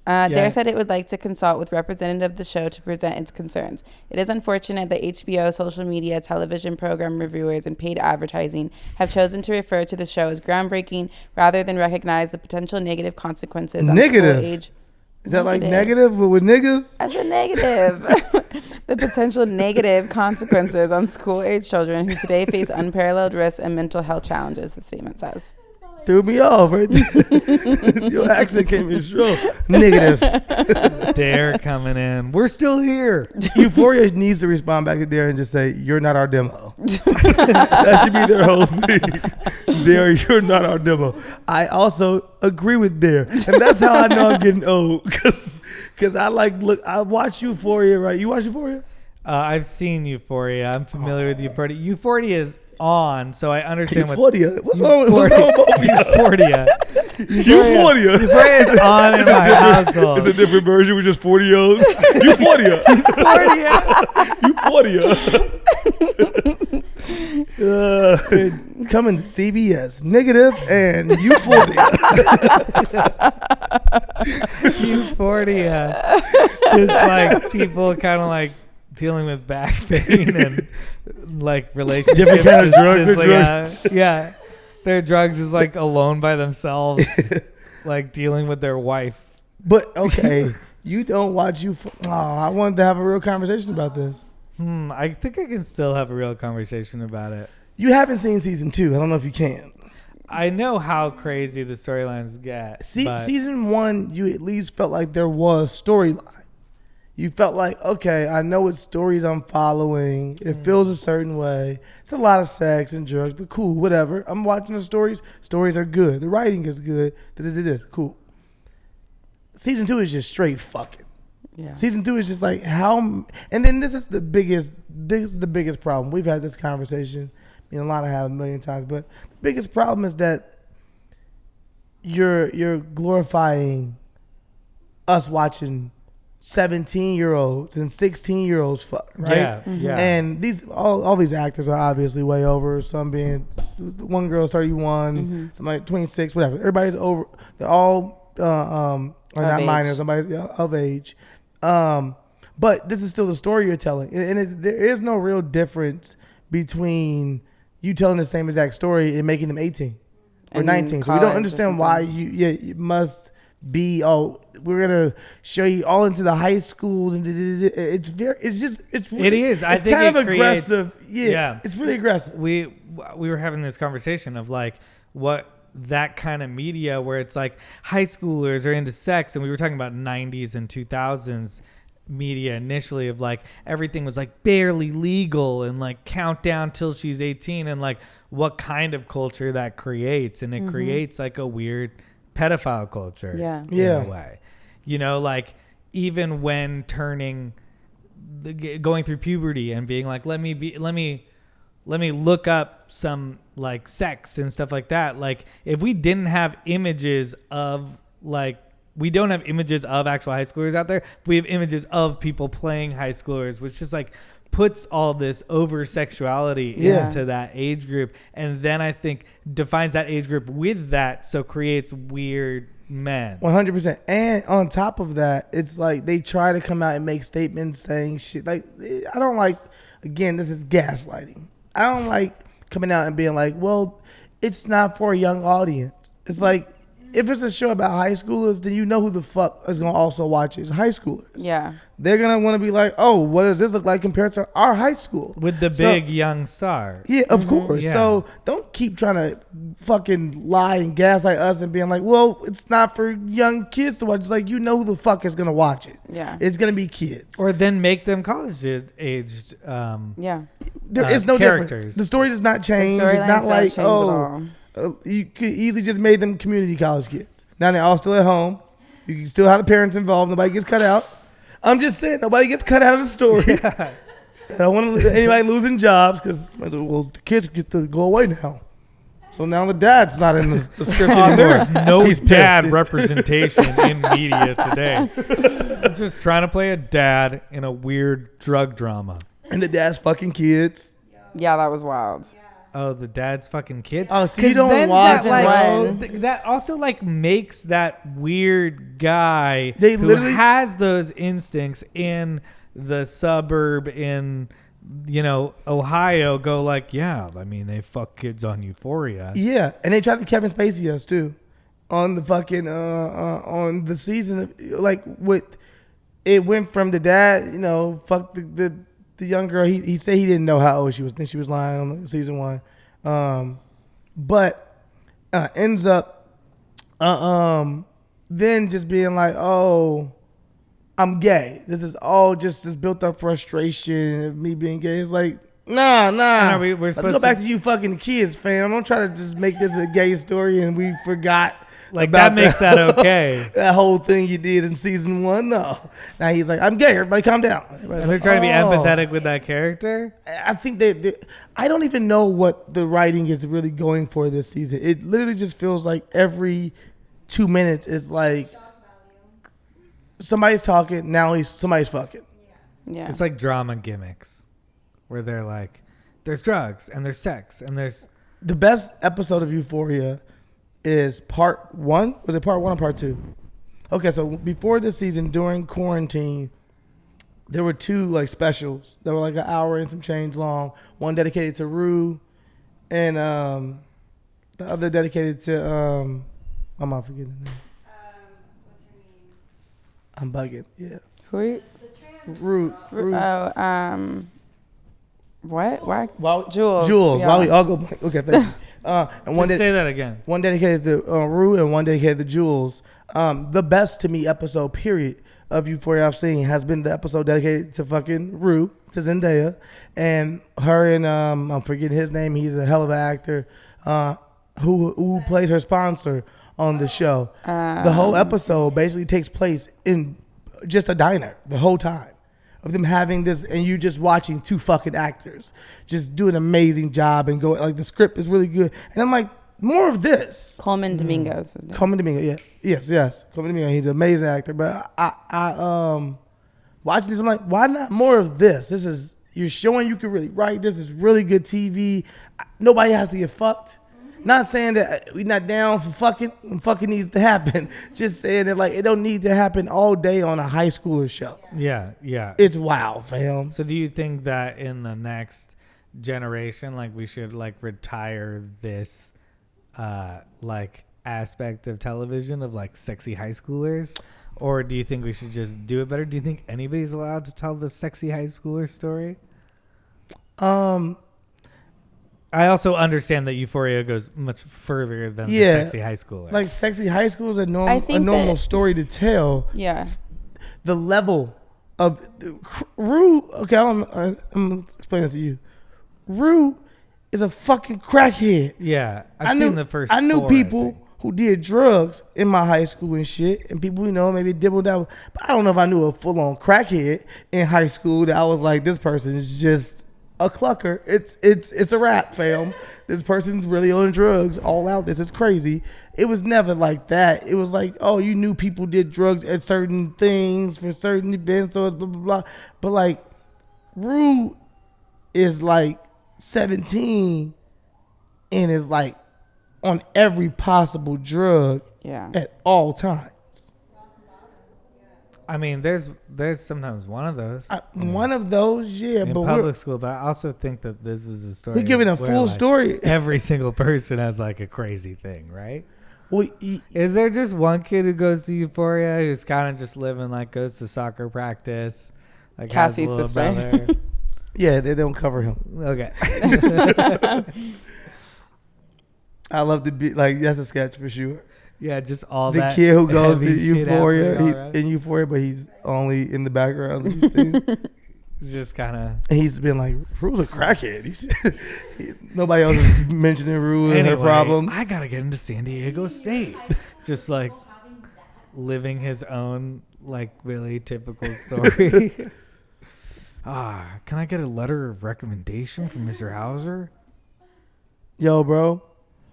Dare said it would like to consult with representatives of the show to present its concerns. It is unfortunate that HBO, social media, television program reviewers, and paid advertising have chosen to refer to the show as groundbreaking rather than recognize the potential negative consequences on school age.
Is that like negative, but with niggas?
As a negative. The potential negative consequences on school-age children who today face unparalleled risks and mental health challenges, the statement says.
Threw me off right there. Your accent came in strong. Negative.
Dare coming in. We're still here.
Euphoria needs to respond back to Dare and just say, "You're not our demo." That should be their whole thing. Dare, you're not our demo. I also agree with Dare. And that's how I know I'm getting old. Because I watch Euphoria, right? You watch Euphoria?
I've seen Euphoria. I'm familiar with Euphoria. Euphoria is on, so I understand
Euphoria. What's wrong with
Euphoria?
Euphoria.
Euphoria is on in my household.
It's a different version with just 40-year-olds. Euphoria. Coming to CBS. Negative and Euphoria.
Euphoria. Just like people kind of like dealing with back pain and like relationships.
Different kind of drugs.
Yeah. Their drugs is like alone by themselves, like dealing with their wife.
But okay, you don't watch I wanted to have a real conversation about this.
I think I can still have a real conversation about it.
You haven't seen season 2. I don't know if you can.
I know how crazy the storylines get.
Season 1, you at least felt like there was storyline. You felt like, okay, I know what stories I'm following. It feels a certain way. It's a lot of sex and drugs, but cool, whatever. I'm watching the stories. Stories are good. The writing is good. Cool. Season 2 is just straight fucking. Yeah. Season 2 is just like how, and then this is the biggest problem. We've had this conversation. I mean, Alahna have a million times, but the biggest problem is that you're glorifying us watching 17-year-olds and 16-year-olds fuck, right?
Yeah, yeah.
And these all these actors are obviously way over. Some being, one girl's 31, somebody 26, whatever. Everybody's over. They're all are not minors. Somebody's of age. But this is still the story you're telling, and there is no real difference between you telling the same exact story and making them 18 or 19. So we don't understand why you must be, oh, we're gonna show you all into the high schools, and it's really,
It is. I
it's
think
kind
it
of aggressive.
yeah,
It's really aggressive.
We were having this conversation of like what that kind of media where it's like high schoolers are into sex, and we were talking about 90s and 2000s media initially of like everything was like barely legal and like countdown till she's 18, and like what kind of culture that creates, and it creates like a weird pedophile culture in a way, you know, like even when going through puberty and being like, let me look up some like sex and stuff like that. Like if we didn't have images of like, we don't have images of actual high schoolers out there, we have images of people playing high schoolers, which just like puts all this over sexuality into that age group, and then I think defines that age group with that, so creates weird men.
100%. And on top of that, it's like they try to come out and make statements saying shit like, I don't like, again, this is gaslighting. I don't like coming out and being like, well, it's not for a young audience. It's like, if it's a show about high schoolers, then you know who the fuck is going to also watch it. It's high schoolers.
Yeah.
They're going to want to be like, oh, what does this look like compared to our high school?
With the big young star.
Yeah, of course.
Yeah.
So don't keep trying to fucking lie and gaslight us and being like, well, it's not for young kids to watch. It's like, you know who the fuck is going to watch it.
Yeah.
It's going to be kids.
Or then make them college-aged
There is no
characters.
difference. The story does not change.
The
It's not
storylines don't
like,
change at
oh,
all.
you could easily just made them community college kids. Now they're all still at home. You can still have the parents involved. Nobody gets cut out. I'm just saying, nobody gets cut out of the story.
Yeah.
I don't want anybody losing jobs because, well, the kids get to go away now. So now the dad's not in the script anymore.
There's no
He's
dad
pissed.
representation in media today. I'm just trying to play a dad in a weird drug drama.
And the dad's fucking kids.
Yeah, that was wild.
Oh, the dad's fucking kids.
Oh, so you
'Cause
don't
then
watch
that, like,
One.
that also like makes that weird guy
They
who
literally-
has those instincts in the suburb in, you know, Ohio go like, yeah, I mean, they fuck kids on Euphoria.
Yeah, and they tried to Kevin Spacey us too, on the fucking on the season. Like with it went from the dad, you know, fuck the young girl. He said he didn't know how old she was. Then she was lying on season 1, but ends up then just being like, oh, I'm gay. This is all just this built up frustration of me being gay. It's like, nah.
No, we're
Let's
supposed
go back
to-
to you fucking the kids, fam. Don't try to just make this a gay story and we forgot.
Like
about
that makes that okay.
that whole thing you did in season 1. No. Now he's like, I'm gay. Everybody calm down. Everybody's
And they're
like,
trying to be
oh.
empathetic with that character.
I think I don't even know what the writing is really going for this season. It literally just feels like every 2 minutes is like somebody's talking, now somebody's fucking.
Yeah.
It's like drama gimmicks where they're like, there's drugs and there's sex and there's...
The best episode of Euphoria is part 1. Was it part 1 or part 2? Okay, so before this season, during quarantine, there were 2 like specials that were like an hour and some change long. One dedicated to Rue, and the other dedicated to I'm not forgetting the name.
What's her name?
I'm bugging. Yeah,
Who are you?
Rue.
What? Why?
Wow.
Jules.
Jules.
Yeah.
Wow, we all go blank. Okay, thank you. And one
Just say that again.
One dedicated to Rue and one dedicated to Jules. The best to me episode, period, of Euphoria I've seen has been the episode dedicated to fucking Rue, to Zendaya, and her and I'm forgetting his name. He's a hell of an actor who plays her sponsor on the show. The whole episode basically takes place in just a diner the whole time. Of them having this, and you just watching 2 fucking actors just do an amazing job and go like the script is really good, and I'm like, more of this.
Coleman Domingos.
Coleman Domingo, yeah, yes, Coleman Domingo, he's an amazing actor. But I watching this, I'm like, why not more of this? This is, you're showing you can really write. This is really good TV. Nobody has to get fucked. Not saying that we're not down for fucking. Fucking needs to happen. Just saying that like it don't need to happen all day on a high schooler show.
Yeah.
It's wow, fam.
So do you think that in the next generation, like we should like retire this, like aspect of television of like sexy high schoolers? Or do you think we should just do it better? Do you think anybody's allowed to tell the sexy high schooler story? I also understand that Euphoria goes much further than the sexy high schooler.
Like sexy high school is a normal story to tell.
Yeah.
The level of Rue. Okay, I'm gonna explain this to you. Rue is a fucking crackhead.
Yeah, I've seen the first.
I knew
4,
people who did drugs in my high school and shit, and people maybe dibble dabble. But I don't know if I knew a full on crackhead in high school that I was like, this person is just a clucker. It's a rap, fam. This person's really on drugs all out. This is crazy. It was never like that. It was like, oh, you knew people did drugs at certain things for certain events or blah blah blah. But like, Rue is like 17 and is like on every possible drug at all times.
I mean, there's sometimes one of those.
One of those,
in public school, but I also think that this is a story.
We're giving a full story.
Every single person has like a crazy thing, right?
Well,
is there just one kid who goes to Euphoria who's kind of just living, like goes to soccer practice, like
Cassie's
has a little
sister?
brother?
Yeah, they don't cover him.
Okay.
I love to be like, that's a sketch for sure.
Yeah, just all
the
that.
kid who goes to
heavy shit
Euphoria,
happening,
he's
all right.
in Euphoria, but he's only in the background of these scenes.
Just kind of.
And he's been like, Rue's a crackhead. Nobody else is mentioning Rue and her problems.
I gotta get into San Diego State. Just like living his own like really typical story. Can I get a letter of recommendation from Mr. Hauser?
Yo, bro,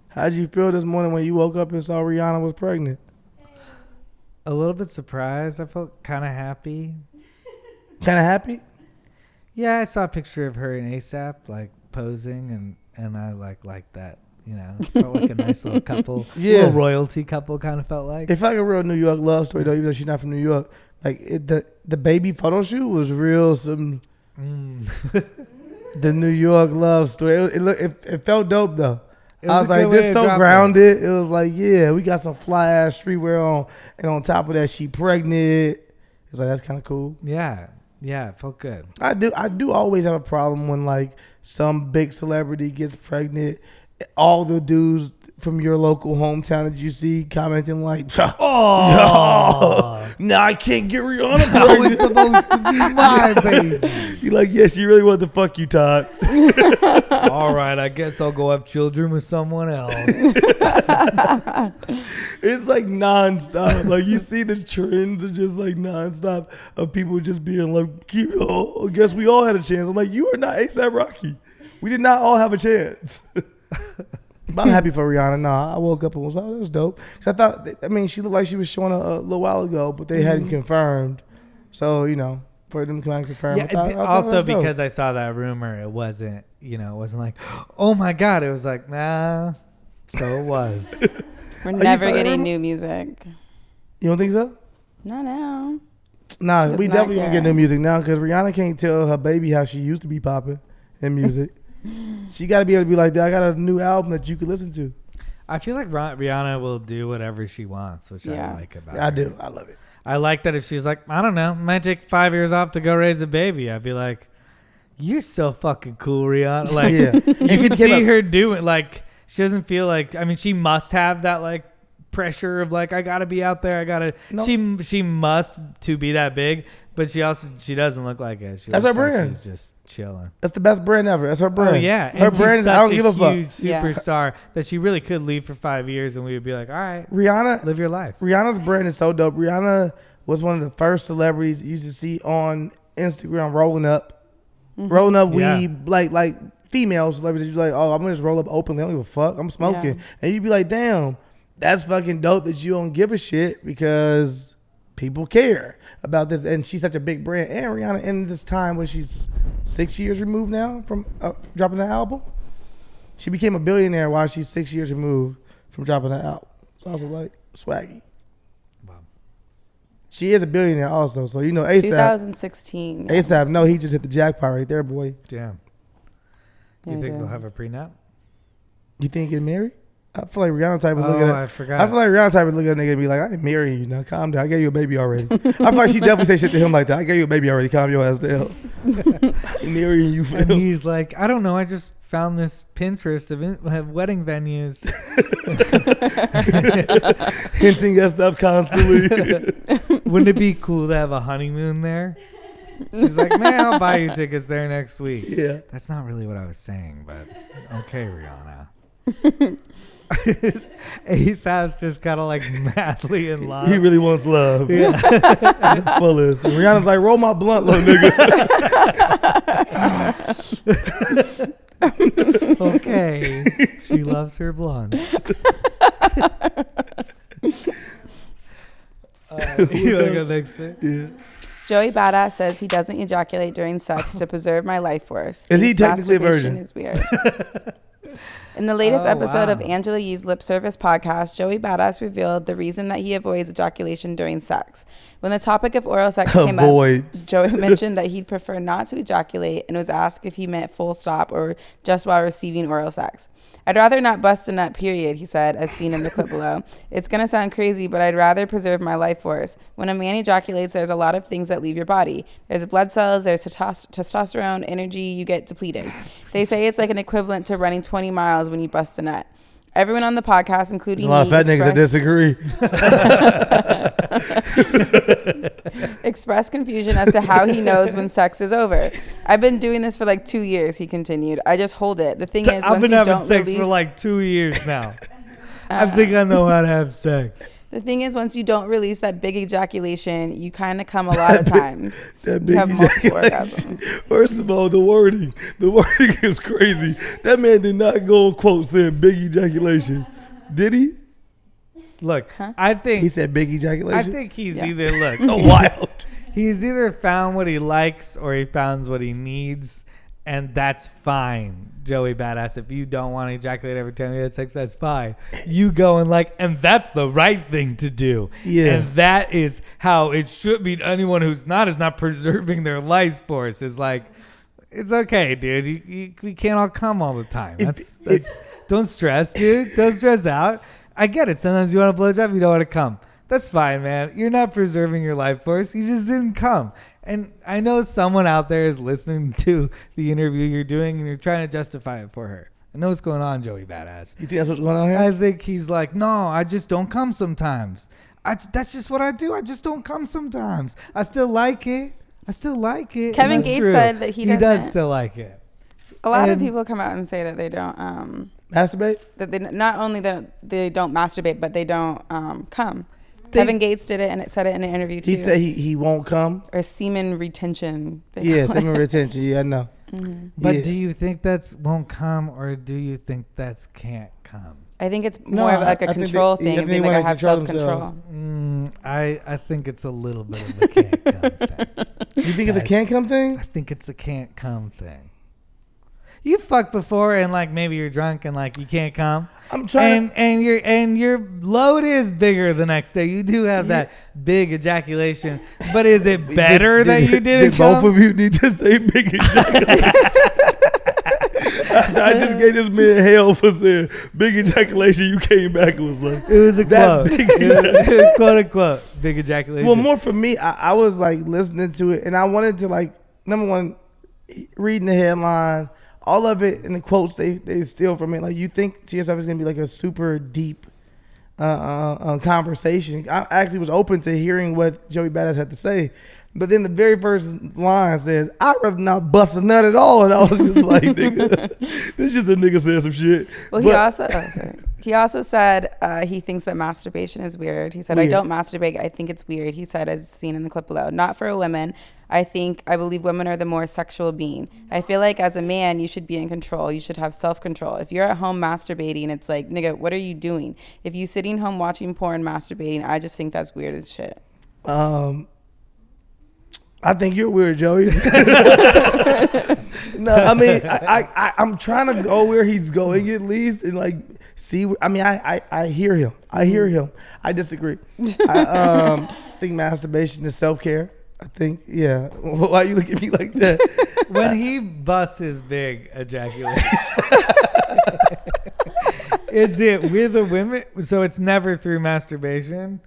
how'd you feel this morning when you woke up and saw Rihanna was pregnant?
A little bit surprised. I felt kind of happy.
Kind of happy?
Yeah, I saw a picture of her in ASAP, like posing, and I like that. You know, it felt like a nice little couple, little royalty couple. Kind of felt like.
It felt like a real New York love story, though, even though she's not from New York. Like the baby photo shoot was real. The New York love story. It felt dope though. I was like, this so grounded. It was like, yeah, we got some fly ass streetwear on, and on top of that, she pregnant. It's like, that's kind of cool.
Yeah, it felt good.
I do always have a problem when like some big celebrity gets pregnant. All the dudes from your local hometown that you see commenting like, oh, no, I can't get Rihanna pregnant.
It's supposed to be my baby.
You're like, yes, you really want to fuck you, Todd.
All right, I guess I'll go have children with someone else.
It's like nonstop. Like you see the trends are just like nonstop of people just being like, I guess we all had a chance. I'm like, you are not A$AP Rocky. We did not all have a chance. But I'm happy for Rihanna. Nah, I woke up and was like, oh, that's dope. So she looked like she was showing a little while ago, but they hadn't confirmed. So, for them to come out and confirm.
Yeah, also because I saw that rumor, it wasn't like, oh my God. It was like, nah. So it was.
We're never getting new music.
You don't think so?
Not now.
Nah, we definitely gonna get new music now because Rihanna can't tell her baby how she used to be popping in music. She got to be able to be like, I got a new album that you could listen to.
I feel like Rihanna will do whatever she wants, which I like about her.
I do. I love it.
I like that if she's like, I don't know, might take 5 years off to go raise a baby. I'd be like, you're so fucking cool, Rihanna. Like, you should see her do it. Like, she doesn't feel like, she must have that like pressure of like, I got to be out there. She must to be that big, but she doesn't look like it.
That's her brand.
She's just chilling.
That's the best brand ever. That's her brand.
Oh yeah,
her brand is I don't give a fuck.
Huge superstar that she really could leave for 5 years, and we would be like, all right,
Rihanna,
live your life.
Rihanna's brand is so dope. Rihanna was one of the first celebrities you used to see on Instagram rolling up weed, like female celebrities. You're like, oh, I'm gonna just roll up openly. I don't give a fuck. I'm smoking, and you'd be like, damn, that's fucking dope that you don't give a shit because people care about this, and she's such a big brand. And Rihanna, in this time when she's 6 years removed now from dropping the album, she became a billionaire while she's 6 years removed from dropping that album. So I was like, swaggy. Wow. She is a billionaire also, so A$AP.
2016.
A$AP, no, he just hit the jackpot right there, boy.
Damn. You think they'll have a prenup?
You think he get married? I feel like Rihanna type of look at.
I forgot.
I feel like Rihanna type of look at a nigga and be like, I ain't marrying you now. Calm down. I gave you a baby already. I feel like she definitely say shit to him like that. I gave you a baby already. Calm your ass down. I'm marrying you for
And
him.
he's like, I don't know. I just found this Pinterest of wedding venues.
Hinting at stuff constantly.
Wouldn't it be cool to have a honeymoon there? She's like, man, I'll buy you tickets there next week.
Yeah.
That's not really what I was saying, but okay, Rihanna. ASAP's just kind of like madly in love.
He really wants love.
Yeah.
To the fullest. And Rihanna's like, roll my blunt, little nigga.
Okay. She loves her blonde. You want to go next thing?
Yeah.
Joey Badass says he doesn't ejaculate during sex to preserve my life force.
Is he
Thinks
technically a
masturbation
virgin?
Is weird. In the latest episode of
wow.
Angela Yee's Lip Service podcast, Joey Badass revealed the reason that he avoids ejaculation during sex. When the topic of oral sex came up, Joey mentioned that he'd prefer not to ejaculate and was asked if he meant full stop or just while receiving oral sex. I'd rather not bust a nut, period, he said, as seen in the clip below. It's going to sound crazy, but I'd rather preserve my life force. When a man ejaculates, there's a lot of things that leave your body. There's blood cells, there's testosterone, energy, you get depleted. They say it's like an equivalent to running 20 miles when you bust a nut. Everyone on the podcast, including
There's a lot of fat niggas that disagree.
expressed confusion as to how he knows when sex is over. I've been doing this for like 2 years, he continued. I just hold it. The thing is,
I've
once
been
you
having
don't
sex
release,
for like 2 years now. I think I know how to have sex.
the thing is, once you don't release that big ejaculation, you kind of come a lot of times.
That
You
big
have multiple
ejaculation.
orgasms.
First of all, the wording is crazy. That man did not go on quote saying big ejaculation. Did he?
Look,
Huh?
I think
He said big ejaculation.
I think he's
Yeah.
either look.
Wild.
He's either found what he likes or he found what he needs, and that's fine. Joey Badass, if you don't want to ejaculate every time you have sex, that's fine. You go and that's the right thing to do.
Yeah.
And that is how it should be. Anyone who's not is not preserving their life force. Is like, it's okay, dude. We can't all come all the time. Don't stress, dude. Don't stress out. I get it. Sometimes you want a blowjob, you don't want to come. That's fine, man. You're not preserving your life force. You just didn't come. And I know someone out there is listening to the interview you're doing and you're trying to justify it for her. I know what's going on, Joey Badass.
You think that's what's going on here?
I think he's like, no, I just don't come sometimes. That's just what I do. I just don't come sometimes. I still like it.
Kevin
And that's
Gates
true.
said that he
does
doesn't.
still like it.
A lot of
And-
people come out and say that they don't,
Masturbate?
that they not only that they don't masturbate, but they don't come. Kevin Gates did it, and it said it in an interview too.
He said he won't come.
Or semen retention. they
Yeah,
call it.
semen retention. Yeah, I know.
But
Yeah.
do you think that's won't come or do you think that's can't come?
I think it's
No,
more of like
I
a
think
control
they-
thing.
yeah,
Of
they
being like, I
wanna
have
control
self-control.
I think it's a little bit of a can't come thing.
You think it's a can't come thing?
I think it's a can't come thing. You fucked before and like maybe you're drunk and like you can't come.
I'm trying.
And your load is bigger the next day. You do have that big ejaculation, but is it better that you didn't
Did both
come?
of you need to say big ejaculation? I just gave this man hell for saying big ejaculation. You came back and was like,
It was a
that
quote.
big
It was quote unquote big ejaculation.
well, more for me, I was like listening to it and I wanted to like, number one, reading the headline, all of it and the quotes they steal from it. Like you think to yourself it's going to be like a super deep conversation. I actually was open to hearing what Joey Badass had to say. But then the very first line says, I'd rather not bust a nut at all. And I was just like, nigga, this just a nigga saying some shit.
Well, he also said he thinks that masturbation is weird. He said,
Weird.
I don't masturbate. I think it's weird. He said, as seen in the clip below, not for women. I believe women are the more sexual being. I feel like as a man, you should be in control. You should have self-control. If you're at home masturbating, it's like, nigga, what are you doing? If you sitting home watching porn, masturbating, I just think that's weird as shit.
I think you're weird, Joey. No, I mean, I'm trying to go where he's going at least and like see. I mean, I hear him. I hear him. I disagree. I think masturbation is self-care. I think, yeah. Why you look at me like that?
when he busts his big ejaculation, Is it with a women? So it's never through masturbation.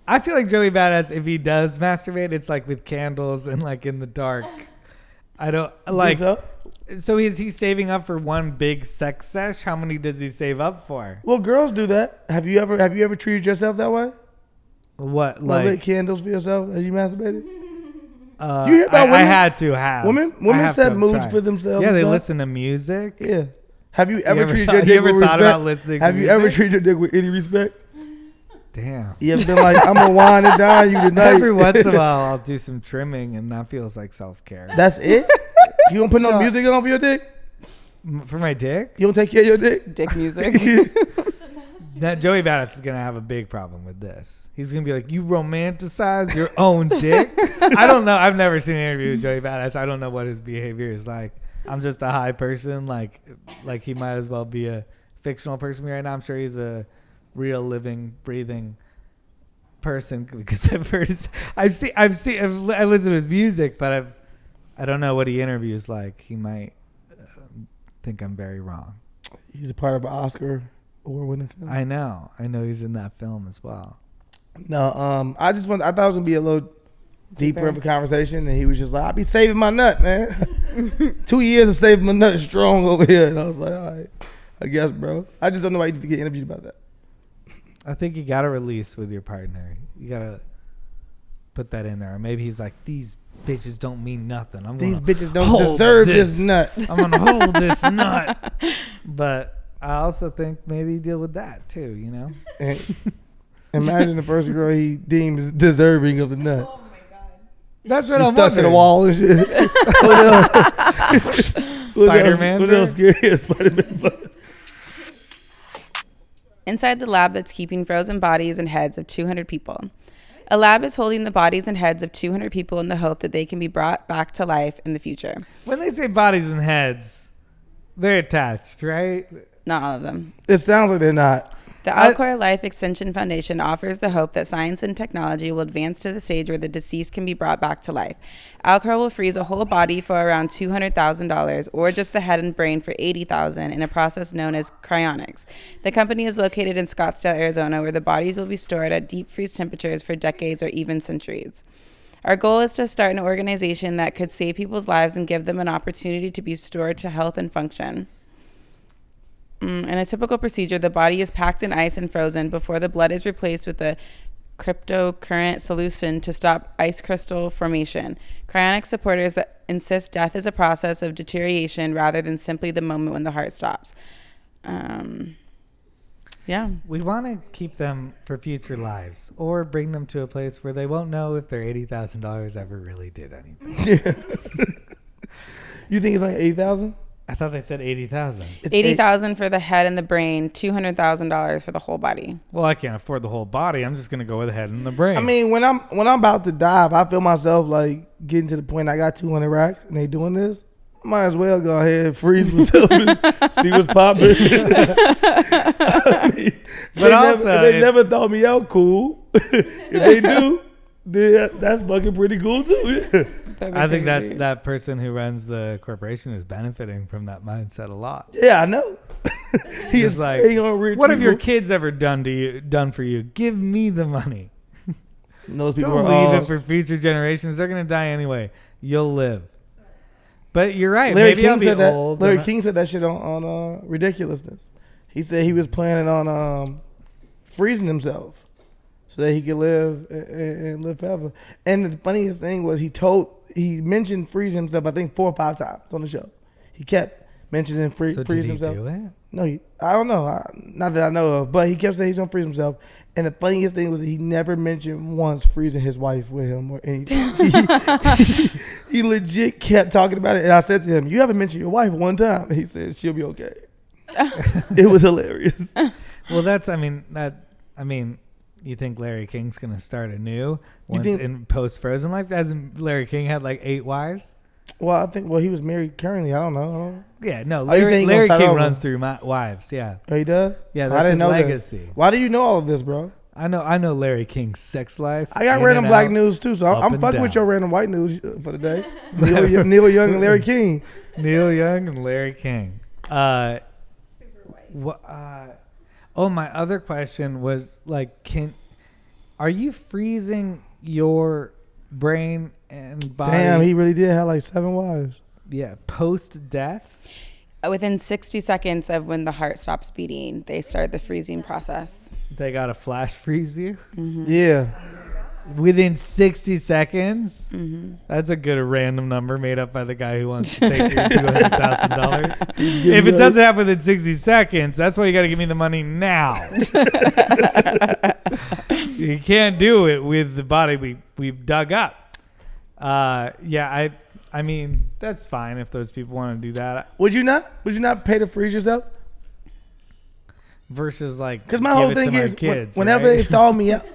I feel like Joey Badass, if he does masturbate, it's like with candles and like in the dark. I don't like. So is he saving up for one big sex sesh? How many does he save up for?
Well, girls do that. Have you ever treated yourself that way?
What,
like
like
lit candles for yourself as you masturbated?
you hear about women? I had to have.
Women set moods for themselves.
Yeah, they listen to music.
Yeah. Have you ever treated your dick with respect?
About listening
have you ever treated your dick with any respect?
Damn.
You ever been like, I'm gonna wind it down you tonight?
Every once in a while, I'll do some trimming, and that feels like self-care.
That's it? You don't put no music on for your dick?
For my dick?
You don't take care of your dick?
Dick music.
That Joey Badass is gonna have a big problem with this. He's gonna be like, "You romanticize your own dick." I don't know. I've never seen an interview with Joey Badass. I don't know what his behavior is like. I'm just a high person. Like he might as well be a fictional person right now. I'm sure he's a real, living, breathing person because I listen to his music, but I don't know what he interviews like. He might think I'm very wrong.
He's a part of an Oscar award-winning film.
I know he's in that film as well.
No, I thought it was gonna be a little deeper of a conversation, and he was just like, "I'll be saving my nut, man." 2 years of saving my nut strong over here, and I was like, "All right, I guess, bro." I just don't know why you need to get interviewed about that.
I think you gotta release with your partner. You gotta put that in there. Or maybe he's like, "These bitches don't mean nothing.
These bitches don't deserve this nut.
I'm gonna hold this nut." But I also think maybe deal with that too, you know?
Imagine the first girl he deems deserving of the nut.
Oh my god.
That's what
She's
I'm
stuck to the wall and shit.
Spider-Man.
What else scary as Spider-Man?
Inside the lab that's keeping frozen bodies and heads of 200 people. A lab is holding the bodies and heads of 200 people in the hope that they can be brought back to life in the future.
When they say bodies and heads, they're attached, right?
Not all of them.
It sounds like they're not.
The Encore Life Extension Foundation offers the hope that science and technology will advance to the stage where the deceased can be brought back to life. Encore will freeze a whole body for around $200,000 or just the head and brain for $80,000 in a process known as cryonics. The company is located in Scottsdale, Arizona, where the bodies will be stored at deep freeze temperatures for decades or even centuries. Our goal is to start an organization that could save people's lives and give them an opportunity to be restored to health and function. In a typical procedure, the body is packed in ice and frozen before the blood is replaced with a cryptocurrent solution to stop ice crystal formation. Cryonic supporters insist death is a process of deterioration rather than simply the moment when the heart stops. Yeah.
We want to keep them for future lives or bring them to a place where they won't know if their $80,000 ever really did anything.
You think it's like 80,000?
I thought they said 80,000.
$80,000 for the head and the brain, $200,000 for the whole body.
Well, I can't afford the whole body. I'm just gonna go with the head and the brain.
I mean, when I'm about to die, if I feel myself like getting to the point I got 200 racks and they doing this, I might as well go ahead and freeze myself and see what's popping. I mean, but they never thought me out cool. If they do, then that's fucking pretty cool too.
I think that person who runs the corporation is benefiting from that mindset a lot.
Yeah, I know. He is
like, what have your kids ever done for you? Give me the money.
And those people
Don't leave it for future generations. They're gonna die anyway. You'll live. But you're right.
Larry
Maybe
King
I'll be
said that.
old.
Larry King said that shit on Ridiculousness. He said he was planning on freezing himself so that he could live and live forever. And the funniest thing was he mentioned freezing himself, I think 4 or 5 times on the show. He kept mentioning freezing himself.
Do it?
No, I don't know. Not that I know of, but he kept saying he's gonna freeze himself. And the funniest thing was he never mentioned once freezing his wife with him or anything. He legit kept talking about it. And I said to him, "You haven't mentioned your wife one time." And he said, "She'll be okay." It was hilarious.
Well, you think Larry King's going to start anew once in post-Frozen life? Hasn't Larry King had like 8 wives?
Well, I think, he was married currently. I don't know.
Yeah, no, Larry King runs through my wives, yeah.
Oh, he does?
Yeah, that's his legacy.
This. Why do you know all of this, bro?
I know Larry King's sex life.
I got random black news, too, so I'm fucking with your random white news for the day. Niel Young and Larry King.
Niel Young and Larry King.
Super white.
Oh, my other question was like, are you freezing your brain and body?
Damn, he really did have like 7 wives.
Yeah, post death.
Within 60 seconds of when the heart stops beating, they start the freezing process.
They gotta flash freeze you.
Mm-hmm.
Yeah.
Within 60 seconds?
Mm-hmm.
That's a good random number made up by the guy who wants to take your $200,000. If it doesn't happen within 60 seconds, that's why you got to give me the money now. You can't do it with the body we've dug up. Yeah, I mean, that's fine if those people want to do that.
Would you not pay to freeze yourself?
Versus like,
because my whole thing is
kids,
whenever
right?
they thaw me out.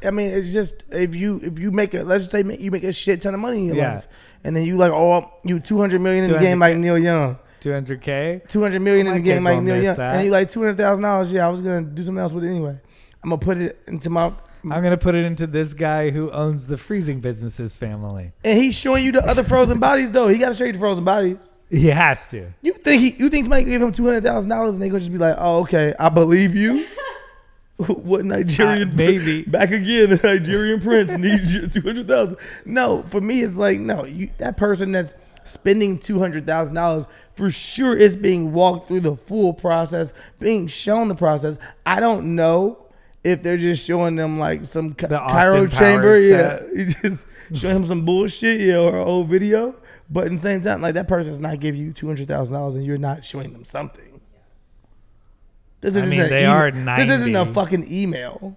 I mean, it's just if you make let's just say you make a shit ton of money in your life, and then you like, oh, you 200 million in the game like Niel Young,
200K,
200 million in the game like Niel Young,
that.
and you like $200,000. Yeah, I was gonna do something else with it anyway. I'm gonna put it into I'm
gonna put it into this guy who owns the freezing businesses family,
and he's showing you the other frozen bodies though. He got to show you the frozen bodies.
He has to.
You think somebody give him $200,000 and they gonna just be like, oh, okay, I believe you. What Nigerian
maybe
back again? The Nigerian prince needs you $200,000. No, for me it's like no. That person that's spending $200,000 for sure is being walked through the full process, being shown the process. I don't know if they're just showing them like some cryo chamber, you just showing him some bullshit, or an old video. But at the same time, like that person's not giving you $200,000 and you're not showing them something. This isn't
they are 90.
This isn't a fucking email.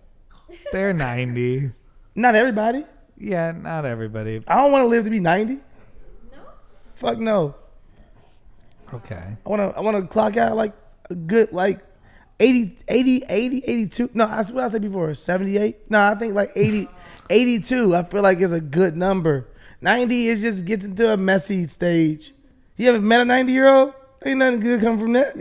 They're 90.
Not everybody.
Yeah, not everybody.
I don't want to live to be 90. No. Fuck no.
Okay.
I want to clock out like a good like 80, 82. No, that's what I said before. 78. No, I think like 80, 82. I feel like is a good number. 90 is just gets into a messy stage. You ever met a 90-year-old? Ain't nothing good come from that.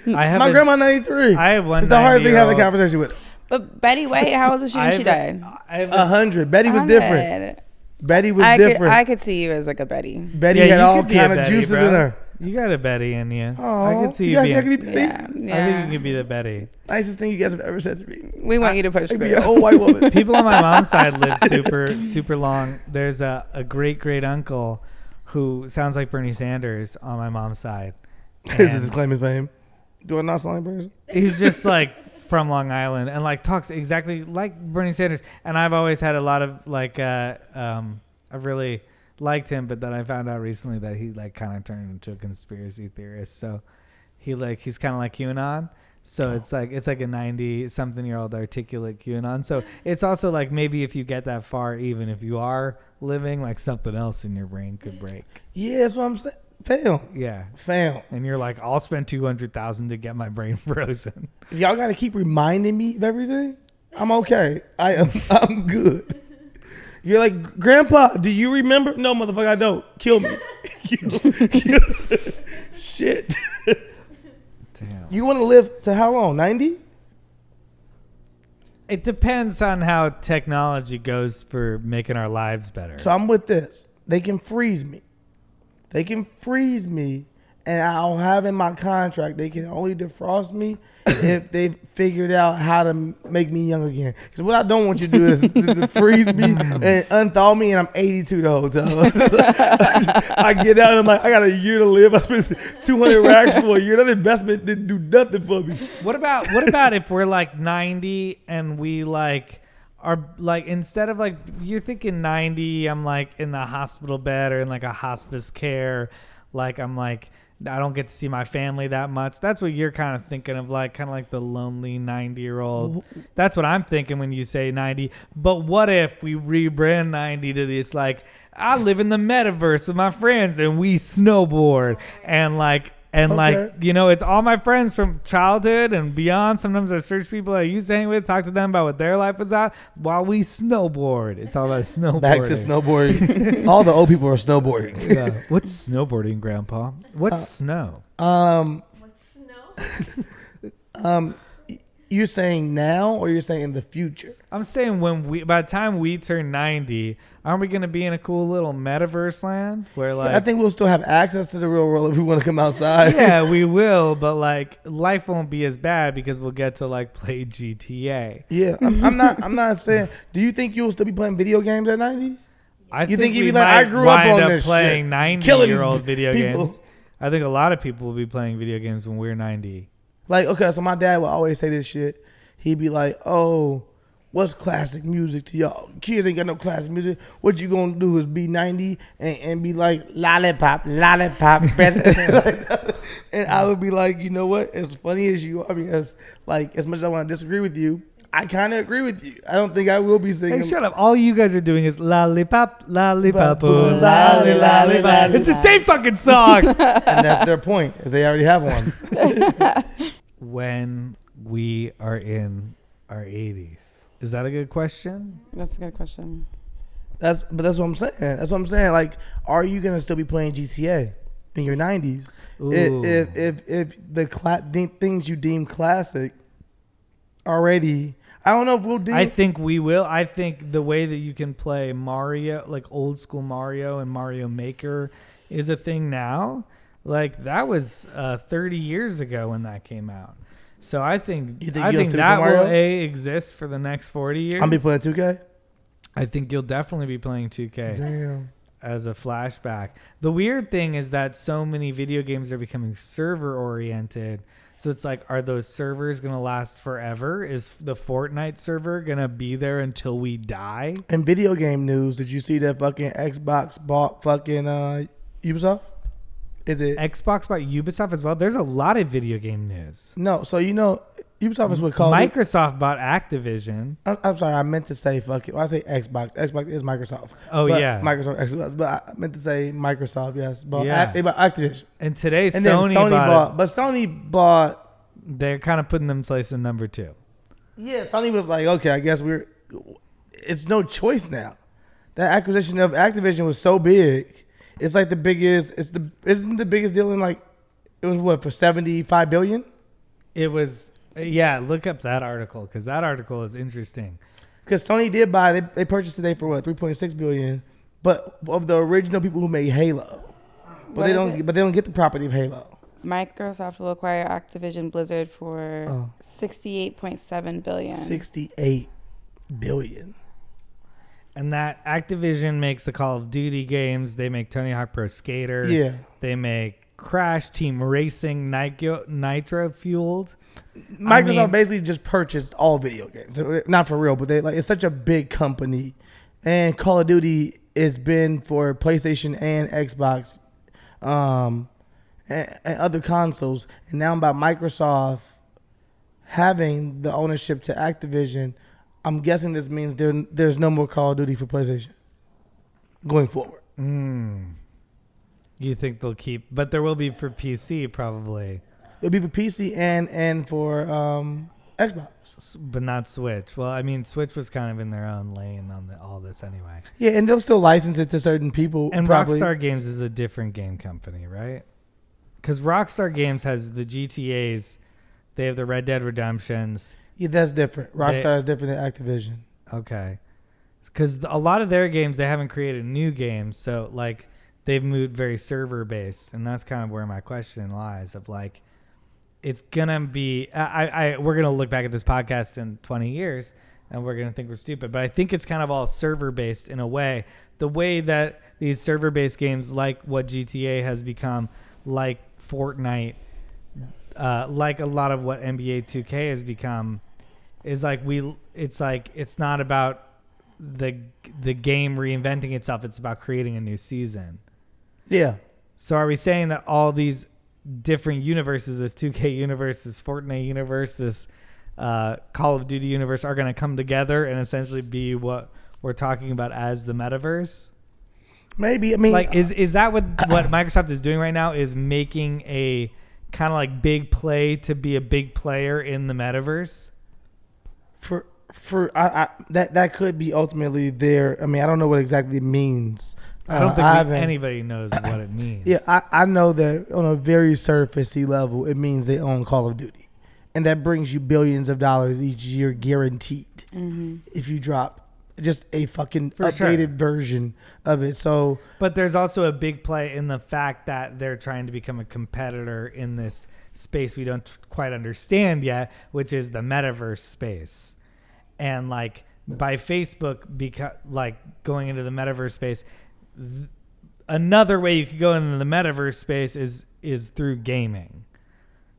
My grandma 93.
I have one.
It's the hardest thing to have a conversation with her.
But Betty White, how old was she when she died?
100. Betty was different. Betty was different.
I could see you as like a Betty.
Betty had all kind of juices in her.
You got a Betty in you.
Oh,
I could see
you guys think I could be Betty?
Yeah.
I think you could be the Betty.
Nicest thing you guys have ever said to me.
We want you to push
I
through.
be an old white woman.
People on my mom's side live super long. There's a great uncle who sounds like Bernie Sanders on my mom's side.
This is his claim to fame. Do I not sound like Bernie?
He's just like from Long Island and like talks exactly like Bernie Sanders. And I've always had a lot of like, I've really liked him, but then I found out recently that he like kind of turned into a conspiracy theorist. So he's kind of like QAnon. So it's like a 90-something-year-old articulate QAnon. So it's also like maybe if you get that far, even if you are living, like something else in your brain could break.
Yeah, that's what I'm saying. Fail.
Yeah.
Fail.
And you're like, I'll spend $200,000 to get my brain frozen.
If y'all got to keep reminding me of everything, I'm okay. I'm good. You're like, Grandpa, do you remember? No, motherfucker, I don't. Kill me. Shit.
Damn.
You want to live to how long? 90?
It depends on how technology goes for making our lives better.
So I'm with this. They can freeze me. And I'll have in my contract they can only defrost me if they figured out how to make me young again. Because what I don't want you to do is to freeze me and unthaw me, and I'm 82 the whole time. I get out and I'm like, I got a year to live. I spent 200 racks for a year. That investment didn't do nothing for me.
What about if we're like 90 and we like are like, instead of like, you're thinking 90, I'm like in the hospital bed or in like a hospice care. Like I'm like, I don't get to see my family that much. That's what you're kind of thinking of, like kind of like the lonely 90-year-old. That's what I'm thinking when you say 90. But what if we rebrand 90 to this, like, I live in the metaverse with my friends and we snowboard and like, you know, it's all my friends from childhood and beyond. Sometimes I search people I used to hang with, talk to them about what their life was at while we snowboard. It's all about snowboarding.
Back to snowboarding. All the old people are snowboarding.
Yeah. What's snowboarding, Grandpa? What's snow?
What's snow?
You're saying now, or you're saying in the future?
I'm saying by the time we turn 90, aren't we going to be in a cool little metaverse land where like
I think we'll still have access to the real world if we want to come outside.
yeah, we will, but like life won't be as bad because we'll get to like play GTA.
Yeah, I'm not saying. Do you think you'll still be playing video games at 90?
You
think you'd
we
be like,
might
I grew up
wind
on this
playing
shit,
90-year-old video
people.
games. I think a lot of people will be playing video games when we're 90.
Like, okay, so my dad would always say this shit. He'd be like, "Oh, what's classic music to y'all? Kids ain't got no classic music. What you gonna do is be 90 and be like lollipop, best." And I would be like, you know what? As funny as you are, I mean, as much as I want to disagree with you, I kind of agree with you. I don't think I will be singing.
Hey, shut up. All you guys are doing is lollipop, lollipop, lolly, lollipop. It's the same fucking song.
And that's their point, is they already have one.
When we are in our 80s. Is that a good question?
That's a good question.
That's what I'm saying. That's what I'm saying. Like, are you gonna still be playing GTA in your 90s? If the things you deem classic already, I don't know if we'll do.
I think we will. I think the way that you can play Mario, like old school Mario and Mario Maker, is a thing now. Like that was 30 years ago when that came out. So I think that will exist for the next 40 years.
I'll be playing 2K.
I think you'll definitely be playing 2K.
Damn.
As a flashback. The weird thing is that so many video games are becoming server oriented. So it's like, are those servers going to last forever? Is the Fortnite server going to be there until we die?
In video game news, did you see that fucking Xbox bought fucking Ubisoft? Is it
Xbox bought Ubisoft as well? There's a lot of video game news.
No, so Ubisoft is what called
Microsoft bought Activision.
I'm sorry, I meant to say fuck it. Well, I say Xbox. Xbox is Microsoft.
Oh yeah,
Microsoft Xbox. But I meant to say Microsoft. Yes, but they bought Activision.
And today
and Sony bought. But Sony bought.
They're kind of putting them in place in number 2.
Yeah, Sony was like, okay, I guess it's no choice now. That acquisition of Activision was so big. It's like the biggest. Isn't the biggest deal in like, it was what, for $75 billion?
It was. Yeah, look up that article because that article is interesting.
Because Sony did buy, they purchased today for what, $3.6 billion, but of the original people who made Halo, but they don't get the property of Halo.
Microsoft will acquire Activision Blizzard for $68.7 billion.
$68 billion.
And that Activision makes the Call of Duty games. They make Tony Hawk Pro Skater.
Yeah.
They make Crash Team Racing, Nitro Fueled.
Microsoft basically just purchased all video games. Not for real, but it's such a big company. And Call of Duty has been for PlayStation and Xbox and other consoles. And now by Microsoft having the ownership to Activision, I'm guessing this means there's no more Call of Duty for PlayStation going forward.
You think they'll keep, but there will be for PC probably.
It'll be for PC and for Xbox,
but not Switch. Well, I mean, Switch was kind of in their own lane on all this anyway.
Yeah, and they'll still license it to certain people.
And
probably.
Rockstar Games is a different game company, right? Because Rockstar Games has the GTAs, they have the Red Dead Redemptions.
Yeah, that's different. Rockstar is different than Activision.
Okay. Because a lot of their games, they haven't created new games. So, like, they've moved very server-based. And that's kind of where my question lies of, like, it's going to be... we're going to look back at this podcast in 20 years, and we're going to think we're stupid. But I think it's kind of all server-based in a way. The way that these server-based games, like what GTA has become, like Fortnite, like a lot of what NBA 2K has become, is like it's not about the game reinventing itself. It's about creating a new season.
Yeah.
So are we saying that all these different universes, this 2K universe, this Fortnite universe, this Call of Duty universe, are going to come together and essentially be what we're talking about as the metaverse?
Maybe. I mean,
like, is that what Microsoft is doing right now? Is making a kind of like big play to be a big player in the metaverse?
That could be ultimately there. I mean, I don't know what exactly it means.
I don't think anybody knows what it means.
Yeah, I know that on a very surfacey level, it means they own Call of Duty. and that brings you billions of dollars each year guaranteed. If you drop just a fucking updated version of it. So,
but there's also a big play in the fact that they're trying to become a competitor in this space we don't quite understand yet, which is the metaverse space. And like by Facebook, going into the metaverse space, another way you could go into the metaverse space is through gaming.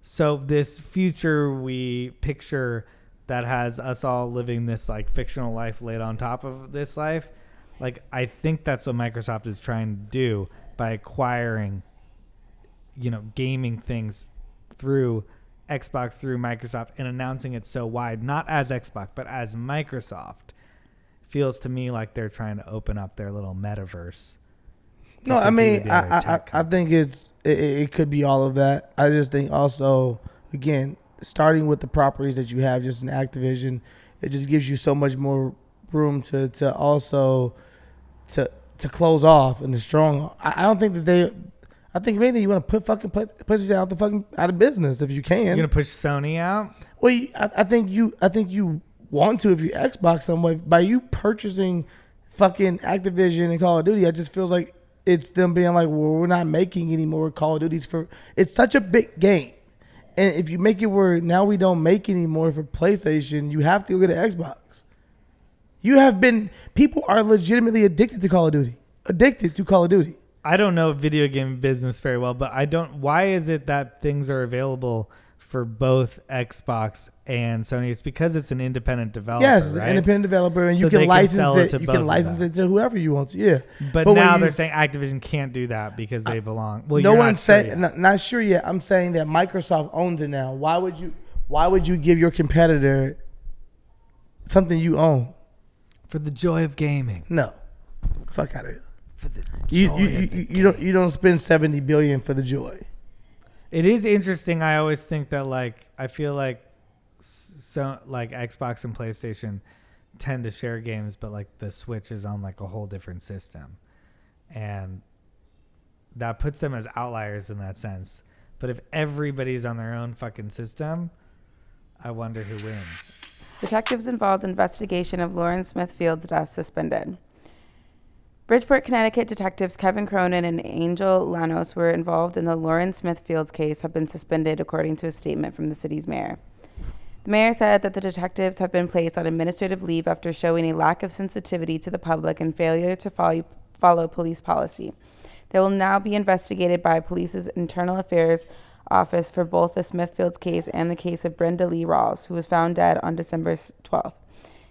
So this future we picture that has us all living this like fictional life laid on top of this life. Like, I think that's what Microsoft is trying to do by acquiring, gaming things through Xbox, through Microsoft, and announcing it so wide, not as Xbox, but as Microsoft. Feels to me like they're trying to open up their little metaverse.
No, I mean, I think it could be all of that. I just think also, again, starting with the properties that you have just in Activision, it just gives you so much more room to also close off and the strong. I don't think that I think maybe you want to push it out of business if you can.
You're gonna push Sony out?
Well, I think you want to if you Xbox some way by you purchasing fucking Activision and Call of Duty. It just feels like it's them being like, well, we're not making any more Call of Duties it's such a big game. And if you make it where now we don't make any more for PlayStation, you have to look at Xbox. People are legitimately addicted to Call of Duty.
I don't know video game business very well, but why is it that things are available for both Xbox and Sony? It's because it's an independent developer.
Yes, it's
right?
an independent developer, and
so
you can license it.
To
you can license it to whoever you want to. Yeah,
but now they're saying Activision can't do that because they belong. Well,
no one's saying not sure yet. I'm saying that Microsoft owns it now. Why would you give your competitor something you own?
For the joy of gaming.
No, fuck out of here.
For the joy
you don't spend $70 billion for the joy.
It is interesting. I always think that I feel like Xbox and PlayStation tend to share games, but the Switch is on a whole different system, and that puts them as outliers in that sense. But if everybody's on their own fucking system, I wonder who wins.
Detectives involved in investigation of Lauren Smithfield's death suspended. Bridgeport, Connecticut detectives Kevin Cronin and Angel Lanos were involved in the Lauren Smithfield's case have been suspended, according to a statement from the city's mayor. The mayor said that the detectives have been placed on administrative leave after showing a lack of sensitivity to the public and failure to follow police policy. They will now be investigated by police's internal affairs office for both the Smithfield's case and the case of Brenda Lee Rawls, who was found dead on December 12th.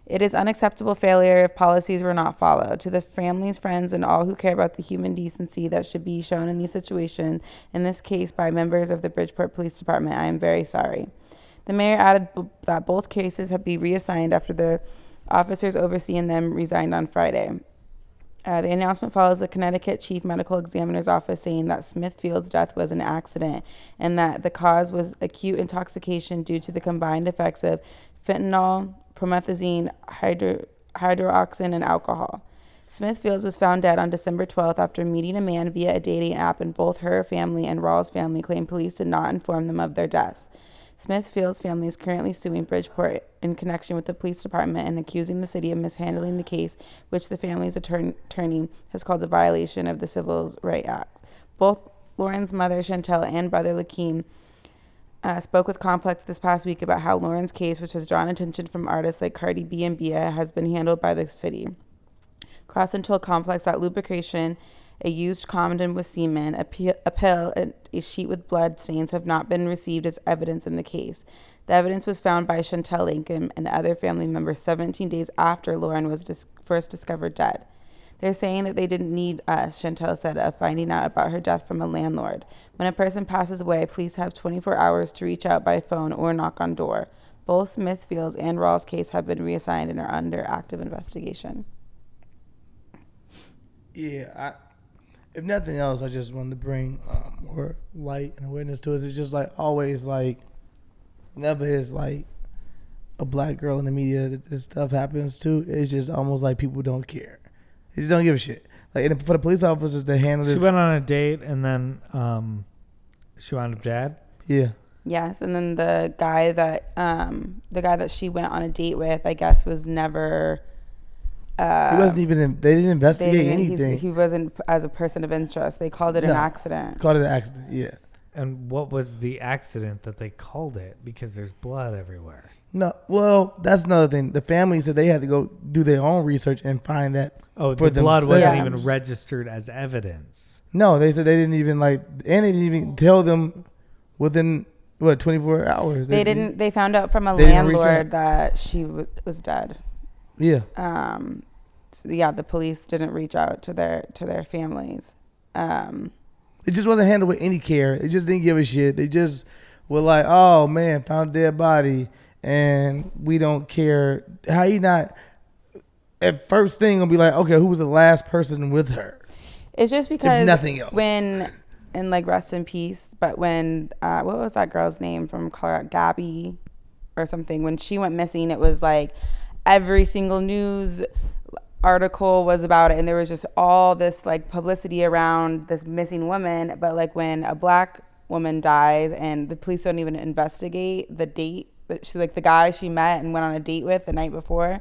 It is unacceptable failure if policies were not followed. To the families, friends, and all who care about the human decency that should be shown in these situations, in this case by members of the Bridgeport Police Department, I am very sorry. The mayor added that both cases have been reassigned after the officers overseeing them resigned on Friday. The announcement follows the Connecticut Chief Medical Examiner's Office saying that Smithfield's death was an accident and that the cause was acute intoxication due to the combined effects of fentanyl, promethazine, hydroxin, and alcohol. Smithfields was found dead on December 12th after meeting a man via a dating app, and both her family and Rawls' family claim police did not inform them of their deaths. Smithfield's family is currently suing Bridgeport in connection with the police department and accusing the city of mishandling the case, which the family's attorney has called a violation of the Civil Rights Act. Both Lauren's mother, Chantel, and brother, Lakeem, spoke with Complex this past week about how Lauren's case, which has drawn attention from artists like Cardi B and Bia, has been handled by the city. Crossan told Complex that lubrication, a used condom with semen, a pill, and a sheet with blood stains have not been received as evidence in the case. The evidence was found by Chantel Lincoln and other family members 17 days after Lauren was first discovered dead. They're saying that they didn't need us, Chantel said, of finding out about her death from a landlord. When a person passes away, police have 24 hours to reach out by phone or knock on door. Both Smithfield's and Rawls' case have been reassigned and are under active investigation.
Yeah, if nothing else, I just wanted to bring more light and awareness to it. It's just always never is a black girl in the media that this stuff happens to. It's just almost like people don't care. They just don't give a shit. And for the police officers to handle this.
She went on a date and then she wound up dead.
Yeah.
Yes, and then the guy that she went on a date with, I guess, was never.
He wasn't even. They didn't investigate
He
anything.
wasn't as a person of interest. They called it an accident.
Called it an accident. Yeah.
And what was the accident that they called it? Because there's blood everywhere.
No, well, that's another thing. The family said they had to go do their own research and find that.
Oh,
for
the blood
themselves.
wasn't even registered as evidence.
No, they said they didn't even and they didn't even tell them within 24 hours.
They didn't. They found out from a
They didn't reach
landlord
out.
that she was dead.
Yeah.
So yeah, the police didn't reach out to their families.
It just wasn't handled with any care. They just didn't give a shit. They just were like, "Oh man, found a dead body, and we don't care." How you not? At first thing, gonna be like, "Okay, who was the last person with her?"
It's just because
If nothing else.
And like rest in peace. But when what was that girl's name from Colorado, Gabby, or something? When she went missing, it was like every single news article was about it, and there was just all this like publicity around this missing woman. But like when a black woman dies and the police don't even investigate the date that she, like the guy she met and went on a date with the night before,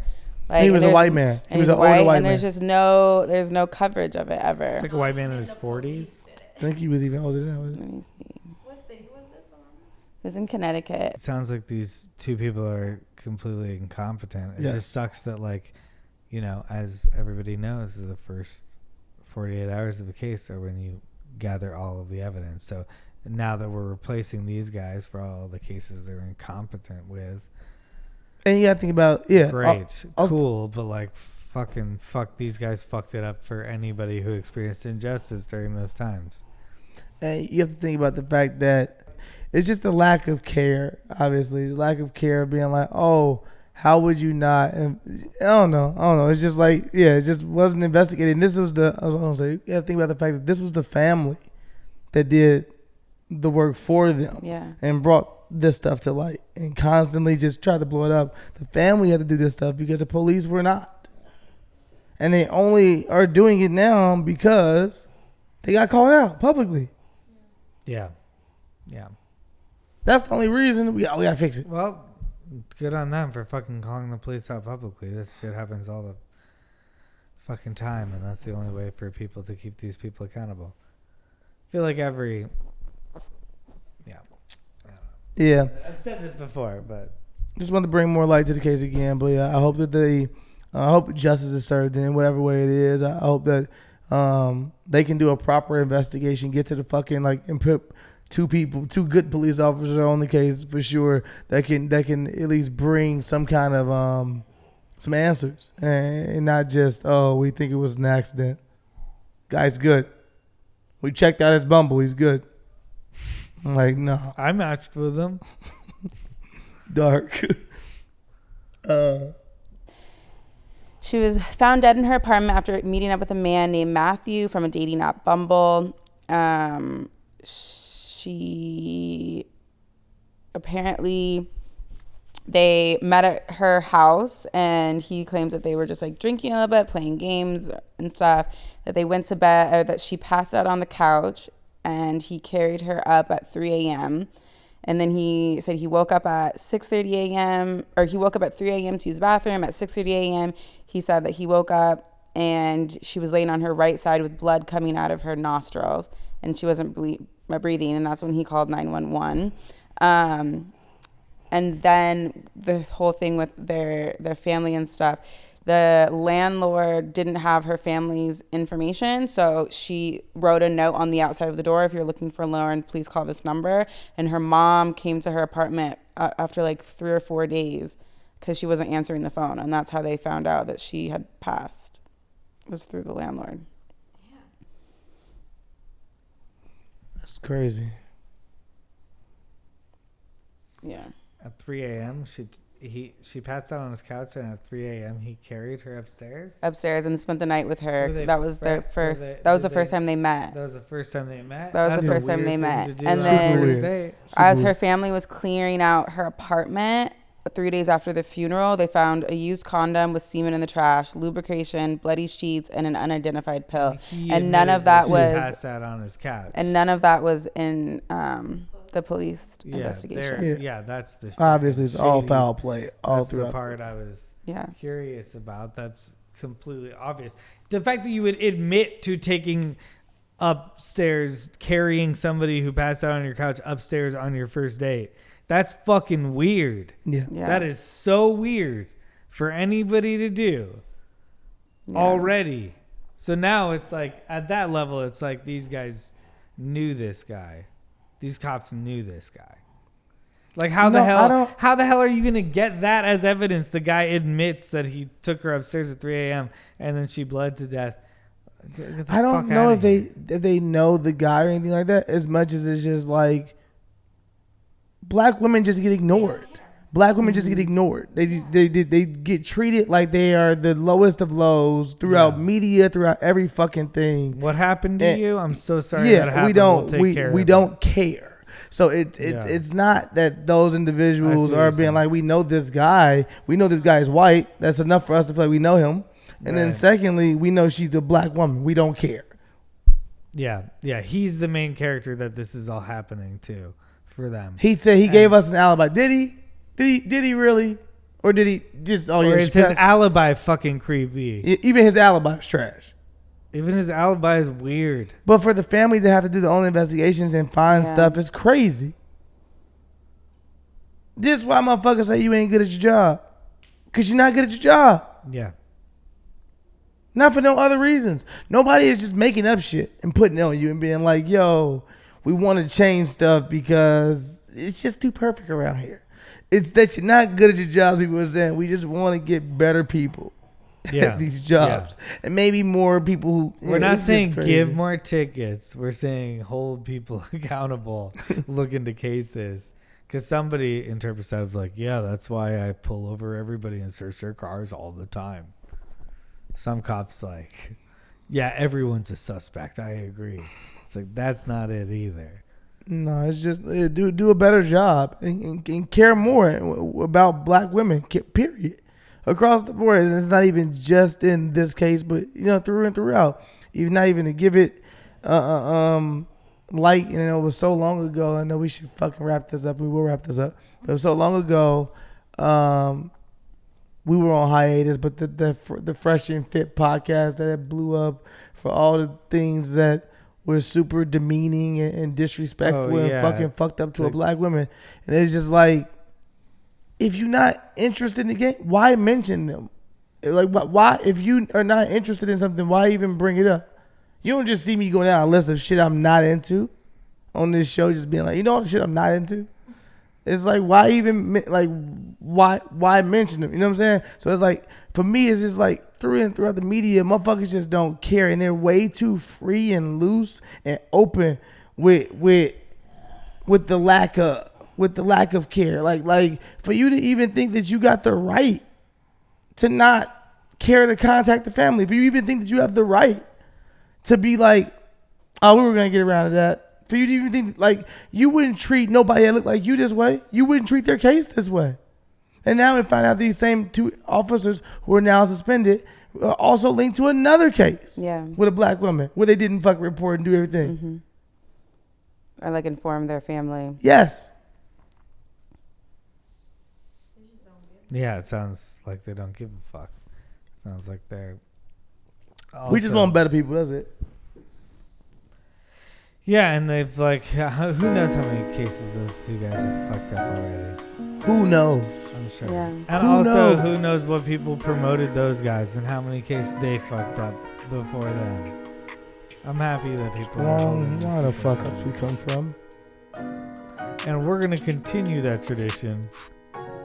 like
He was a white man.
and
He was
he's
an older white
and there's
man.
just there's no coverage of it ever.
It's like a white man in his 40s.
I think he was even older than that.
Let me see.
What city was this on?
It was in Connecticut.
It sounds like these two people are completely incompetent. It
Yes.
just sucks that, like, you know, as everybody knows, the first 48 hours of a case are when you gather all of the evidence. So now that we're replacing these guys for all the cases they're incompetent with,
And you got to think about
great, cool, but like fuck these guys fucked it up for anybody who experienced injustice during those times.
And you have to think about the fact that it's just a lack of care. Obviously, the lack of care, being like, oh, how would you not? And I don't know. It's just like, it just wasn't investigated. And this was I was gonna say, you have to think about the fact that this was the family that did the work for them.
Yeah.
And brought this stuff to light and constantly just tried to blow it up. The family had to do this stuff because the police were not. And they only are doing it now because they got called out publicly.
Yeah.
That's the only reason we got to fix it.
Well, good on them for fucking calling the police out publicly. This shit happens all the fucking time, and that's the only way for people to keep these people accountable. I feel like
Yeah.
I've said this before, but
Just wanted to bring more light to the case again. But I hope that I hope justice is served in whatever way it is. I hope that they can do a proper investigation, get to the fucking and put two good police officers on the case for sure that can at least bring some kind of some answers and not just, oh, we think it was an accident. Guy's good. We checked out his Bumble. He's good. I'm like, no.
I matched with them.
Dark.
She was found dead in her apartment after meeting up with a man named Matthew from a dating app Bumble. She apparently, they met at her house, and he claims that they were just like drinking a little bit, playing games and stuff, that they went to bed, or that she passed out on the couch, and he carried her up at 3 a.m. And then he said he woke up at 6:30 a.m. or he woke up at 3 a.m. to use the bathroom. At 6:30 a.m., he said that he woke up and she was laying on her right side with blood coming out of her nostrils, and she wasn't breathing. And that's when he called 911. And then the whole thing with their family and stuff, the landlord didn't have her family's information, so she wrote a note on the outside of the door, if you're looking for Lauren, please call this number. And her mom came to her apartment after like 3 or 4 days because she wasn't answering the phone, and that's how they found out that she had passed, was through the landlord.
That's crazy.
Yeah.
At 3 a.m., she passed out on his couch, and at 3 a.m. he carried her upstairs
And spent the night with her.
Were they
That was their
fri-
first.
were they-
That was
did
the first
they-
time they met.
That was the first time they met.
That was
That's
the
a
first time
weird
they
thing
met.
to do
And
on
then-
a first
Super
date.
As
weird.
her family was clearing out her apartment 3 days after the funeral, they found a used condom with semen in the trash, lubrication, bloody sheets, and an unidentified pill.
He
And none
admitted
of that
she
was-
passed out on his couch.
And none of that was in the police investigation.
That's the
Obviously, it's all
shady-
foul play all
That's the
throughout.
part I was
Yeah.
curious about. That's completely obvious. The fact that you would admit to taking upstairs, carrying somebody who passed out on your couch upstairs on your first date, that's fucking weird.
Yeah.
Yeah.
That is so weird for anybody to do already. So now it's like, at that level, it's like these guys knew this guy. These cops knew this guy. Like, how the hell are you going to get that as evidence? The guy admits that he took her upstairs at 3 a.m. and then she bled to death.
I don't know if they know the guy or anything like that, as much as it's just like black women just get ignored. Black women just get ignored. They get treated like they are the lowest of lows throughout media, throughout every fucking thing.
What happened to you? I'm so sorry that happened.
We don't care. So it's not that those individuals are being like, we know this guy. We know this guy is white. That's enough for us to feel like we know him. And then secondly, we know she's a black woman. We don't care.
Yeah. He's the main character that this is all happening to for them.
He said he gave us an alibi. Did he? Did he really? Or did he just? Oh,
or is his alibi fucking creepy?
Even his alibi is trash.
Even his alibi is weird.
But for the family to have to do their own investigations and find stuff is crazy. This is why motherfuckers say you ain't good at your job. Because you're not good at your job.
Yeah.
Not for no other reasons. Nobody is just making up shit and putting it on you and being like, yo, we want to change stuff because it's just too perfect around here. It's that you're not good at your jobs, people are saying. We just want to get better people at these jobs. Yeah. And maybe more people who...
We're not saying give more tickets. We're saying hold people accountable, look into cases. Because somebody interprets that as like, yeah, that's why I pull over everybody and search their cars all the time. Some cops like, yeah, everyone's a suspect. I agree. It's like, that's not it either.
No, it's just do a better job and care more about black women, period. Across the board. It's not even just in this case, but, through and throughout. Even not even to give it light, it was so long ago. I know we should fucking wrap this up. We will wrap this up. But it was so long ago. We were on hiatus, but the Fresh and Fit podcast that blew up for all the things that were super demeaning and disrespectful and fucking fucked up to a black woman. And it's just like, if you're not interested in the game, why mention them? Like, why? If you are not interested in something, why even bring it up? You don't just see me going down a list of shit I'm not into on this show, just being like, all the shit I'm not into. It's like, why even, why mention them? You know what I'm saying? So it's like, for me, it's just like throughout the media, motherfuckers just don't care. And they're way too free and loose and open with the lack of care. Like for you to even think that you got the right to not care to contact the family, for you even think that you have the right to be like, oh, we were going to get around to that. For you to even think, like, you wouldn't treat nobody that looked like you this way. You wouldn't treat their case this way. And now we find out these same two officers who are now suspended are also linked to another case with a black woman where they didn't fucking report and do everything.
Mm-hmm. Or like inform their family.
Yes.
Yeah, it sounds like they don't give a fuck. It sounds like they're...
We just want better people, that's it.
Yeah, and they've like, who knows how many cases those two guys have fucked up already.
Who knows?
I'm sure.
Yeah.
And who knows what people promoted those guys and how many cases they fucked up before them. I'm happy that people are holding these
where the
people
fuck ups we come from.
And we're going to continue that tradition.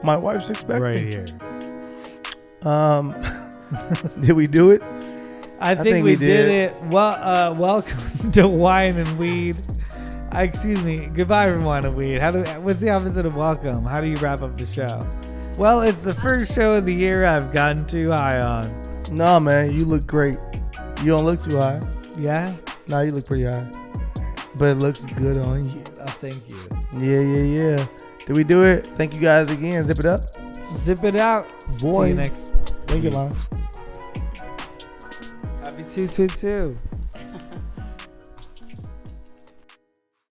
My wife's expecting.
Right here.
Did we do it?
I think we did it. Well, welcome to Wine and Weed. Excuse me. Goodbye from Wine and Weed. What's the opposite of welcome? How do you wrap up the show? Well, it's the first show of the year I've gotten too high on.
Nah, man, you look great. You don't look too high.
Yeah?
Nah, you look pretty high. But it looks good on you.
Oh, thank you.
Yeah. Did we do it? Thank you guys again. Zip it up.
Zip it out.
Boy.
See you next
Thank you, Lana.
Happy 222.